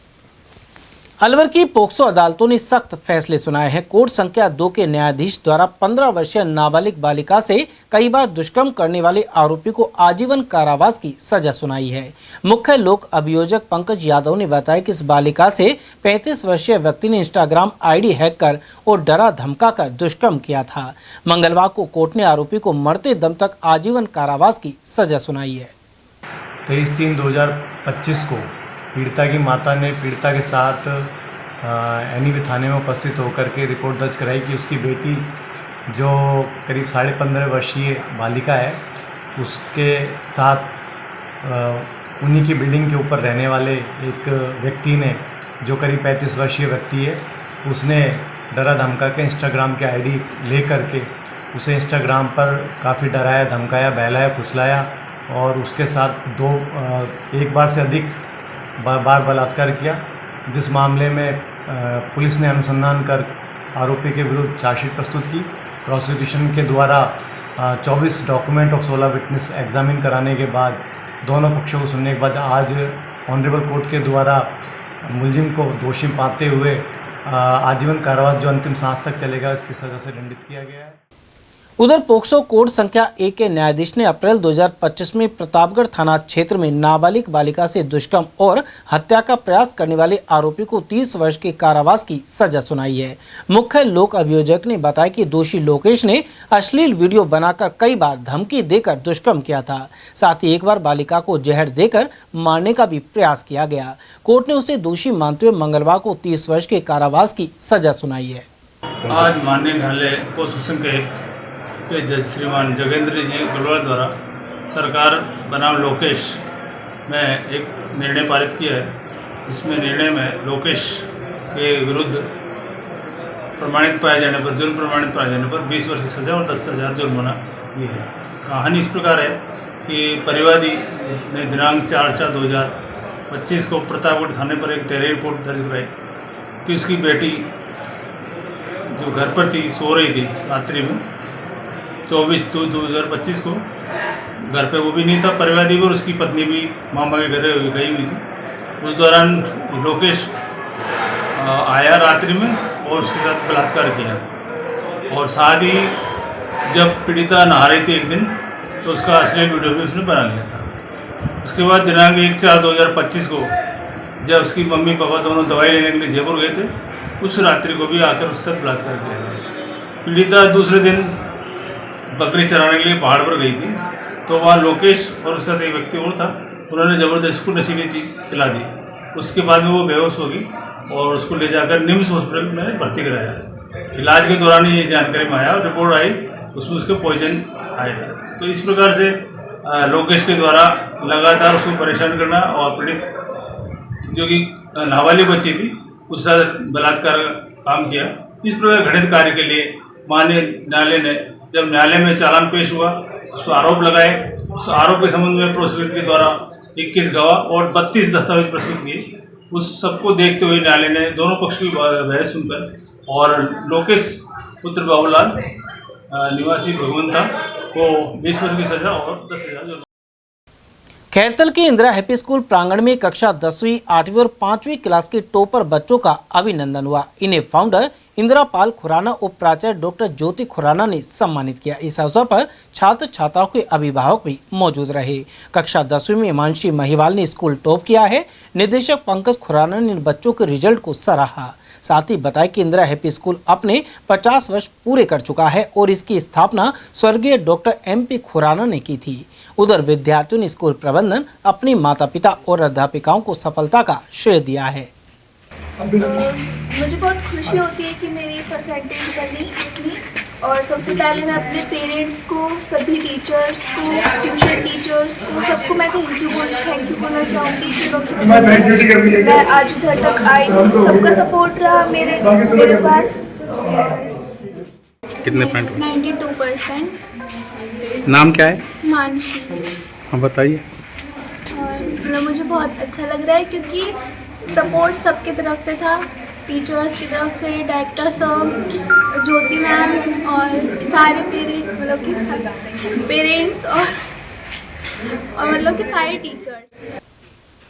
अलवर की पोक्सो अदालतों ने सख्त फैसले सुनाए हैं। कोर्ट संख्या 2 के न्यायाधीश द्वारा 15 वर्षीय नाबालिग बालिका से कई बार दुष्कर्म करने वाले आरोपी को आजीवन कारावास की सजा सुनाई है। मुख्य लोक अभियोजक पंकज यादव ने बताया कि इस बालिका से 35 वर्षीय व्यक्ति ने इंस्टाग्राम आईडी हैक कर और डरा धमका कर दुष्कर्म किया था। मंगलवार को कोर्ट ने आरोपी को मरते दम तक आजीवन कारावास की सजा सुनाई है। 23/3/2025 को पीड़िता की माता ने पीड़िता के साथ एनईबी थाने में उपस्थित होकर के रिपोर्ट दर्ज कराई कि उसकी बेटी जो करीब 15.5 वर्षीय बालिका है, उसके साथ उन्हीं की बिल्डिंग के ऊपर रहने वाले एक व्यक्ति ने, जो करीब 35 वर्षीय व्यक्ति है, उसने डरा धमका के इंस्टाग्राम के आईडी ले करके उसे इंस्टाग्राम पर काफ़ी डराया, धमकाया, बहलाया, फुसलाया और उसके साथ एक बार से अधिक बार बलात्कार किया, जिस मामले में पुलिस ने अनुसंधान कर आरोपी के विरुद्ध चार्जशीट प्रस्तुत की। प्रोसिक्यूशन के द्वारा 24 डॉक्यूमेंट और 16 विटनेस एग्जामिन कराने के बाद, दोनों पक्षों को सुनने के बाद आज ऑनरेबल कोर्ट के द्वारा मुलजिम को दोषी पाते हुए आजीवन कारावास जो अंतिम सांस तक चलेगा, इसकी सज़ा से दंडित किया गया है। उधर पोक्सो कोड संख्या 1 के न्यायाधीश ने अप्रैल 2025 में प्रतापगढ़ थाना क्षेत्र में नाबालिग बालिका से दुष्कर्म और हत्या का प्रयास करने वाले आरोपी को 30 वर्ष के कारावास की सजा सुनाई है। मुख्य लोक अभियोजक ने बताया कि दोषी लोकेश ने अश्लील वीडियो बनाकर कई बार धमकी देकर दुष्कर्म किया था। साथ ही एक बार बालिका को जहर देकर मारने का भी प्रयास किया गया। कोर्ट ने उसे दोषी मानते हुए मंगलवार को 30 वर्ष के कारावास की सजा सुनाई है। आज माननीय न्यायालय पोक्सो संख्या 1 के जज श्रीमान जोगेंद्र जी गलवाल द्वारा सरकार बनाम लोकेश में एक निर्णय पारित किया है। इसमें निर्णय में लोकेश के विरुद्ध प्रमाणित पाए जाने पर, जुर्म प्रमाणित पाए जाने पर 20 वर्ष की सज़ा और 10,000 जुर्माना दी है। कहानी इस प्रकार है कि परिवादी ने दिनांक 4/4/2025 को प्रतापगढ़ थाने पर एक तहरीर रिपोर्ट दर्ज कराई कि उसकी बेटी जो घर पर थी, सो रही थी रात्रि में 24/2/2025 को, घर पे वो भी नहीं था परिवादी भी, और उसकी पत्नी भी मामा के घर गई हुई थी। उस दौरान लोकेश आया रात्रि में और उसके साथ बलात्कार किया, और साथ ही जब पीड़िता नहा रही थी एक दिन, तो उसका अश्लील वीडियो भी उसने बना लिया था। उसके बाद दिनांक 1/4/2025 को जब उसकी मम्मी पापा दोनों दवाई लेने के लिए जयपुर गए थे, उस रात्रि को भी आकर उससे बलात्कार किया गया। पीड़िता दूसरे दिन बकरी चराने के लिए पहाड़ पर गई थी, तो वहाँ लोकेश और उसके साथ एक व्यक्ति और था, उन्होंने ज़बरदस्ती को नशीली चीज़ पिला दी। उसके बाद में वो बेहोश हो गई और उसको ले जाकर निम्स हॉस्पिटल में भर्ती कराया। इलाज के दौरान ये जानकारी में आया और रिपोर्ट आई, उसमें उसके पॉइजन आए थे। तो इस प्रकार से लोकेश के द्वारा लगातार उसको परेशान करना और पीड़ित जो कि नाबालिग बच्ची थी उसके साथ बलात्कार काम किया। इस प्रकार घटित कार्य के लिए माननीय न्यायालय ने, जब न्यायालय में चालान पेश हुआ, उस पर आरोप लगाए, उस आरोप के संबंध में प्रोसिक्यूटर के द्वारा 21 गवाह और 32 दस्तावेज प्रस्तुत किए। उस सबको देखते हुए न्यायालय ने दोनों पक्ष की बहस सुनकर और लोकेश पुत्र बाबूलाल निवासी भगवंता को 20 वर्ष की सजा और 10,000। खैरतल के इंदिरा हैप्पी स्कूल प्रांगण में कक्षा 10वीं, 8वीं और 5वीं क्लास के टॉपर बच्चों का अभिनंदन हुआ। इन्हें फाउंडर इंदिरा पाल खुराना, उप प्राचार्य डॉक्टर ज्योति खुराना ने सम्मानित किया। इस अवसर पर छात्र छात्राओं के अभिभावक भी मौजूद रहे। कक्षा 10वीं में हिमांशी महिवाल ने स्कूल टॉप किया है। निदेशक पंकज खुराना ने बच्चों के रिजल्ट को सराहा। साथ ही बताया कि इंदिरा हैप्पी स्कूल अपने 50 वर्ष पूरे कर चुका है और इसकी स्थापना स्वर्गीय डॉक्टर MP खुराना ने की थी। उधर विद्यार्थियों ने स्कूल प्रबंधन, अपने माता पिता और अध्यापिकाओं को सफलता का श्रेय दिया है। मुझे बहुत खुशी होती है कि मेरी परसेंटेज बनी इतनी, और सबसे पहले मैं अपने पेरेंट्स को, सभी टीचर्स को, ट्यूशन टीचर्स को, सबको मैं थैंक यू बोलना चाहूँगी क्योंकि मैं आज उधर तक आई हूँ। सबका सपोर्ट रहा मेरे पास। कितने पॉइंट? 92%। नाम क्या है? मानसी। हाँ बताइए। और मुझे बहुत अच्छा लग रहा है क्योंकि सपोर्ट सबकी तरफ से था, टीचर्स की तरफ से, डायरेक्टर सर, ज्योति मैम और सारे पेरेंट्स और मतलब कि सारे टीचर्स।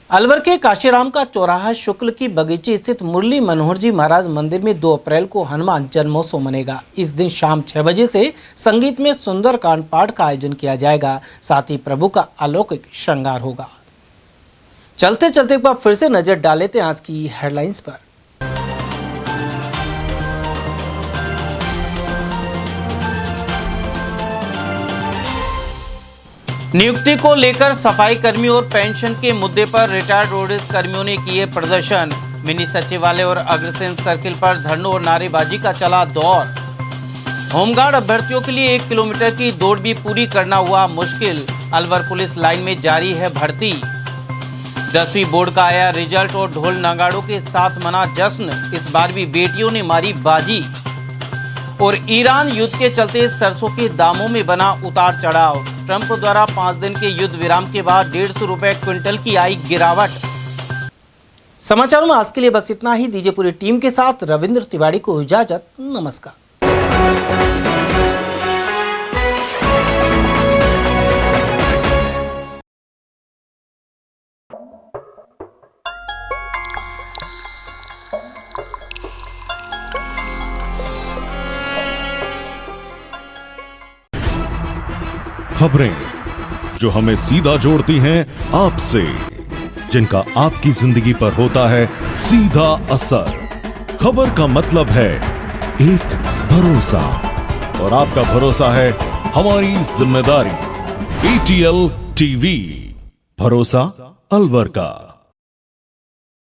अलवर के काशीराम का चौराहा शुक्ल की बगीचे स्थित मुरली मनोहर जी महाराज मंदिर में 2 अप्रैल को हनुमान जन्मोत्सव मनेगा। इस दिन शाम 6 बजे से संगीत में सुंदरकांड पाठ का आयोजन किया जाएगा। साथ ही प्रभु का अलौकिक श्रृंगार होगा। चलते चलते एक बार फिर से नजर डाल लेते हैं आज की हेडलाइंस पर। नियुक्ति को लेकर सफाई कर्मियों और पेंशन के मुद्दे पर रिटायर्ड रोडवेज कर्मियों ने किए प्रदर्शन। मिनी सचिवालय और अग्रसेन सर्किल पर धरनों और नारेबाजी का चला दौर। होमगार्ड अभ्यर्थियों के लिए 1 किलोमीटर की दौड़ भी पूरी करना हुआ मुश्किल। अलवर पुलिस लाइन में जारी है भर्ती। 10वीं बोर्ड का आया रिजल्ट और ढोल नगाड़ों के साथ मना जश्न। इस बार भी बेटियों ने मारी बाजी। और ईरान युद्ध के चलते सरसों के दामों में बना उतार चढ़ाव। ट्रंप द्वारा 5 दिन के युद्ध विराम के बाद 150 रुपए क्विंटल की आई गिरावट। समाचारों में आज के लिए बस इतना ही। दीजिए पूरी टीम के साथ रविंद्र तिवारी को इजाजत। नमस्कार। खबरें जो हमें सीधा जोड़ती हैं आपसे, जिनका आपकी जिंदगी पर होता है सीधा असर। खबर का मतलब है एक भरोसा, और आपका भरोसा है हमारी जिम्मेदारी। ATL TV, भरोसा अलवर का।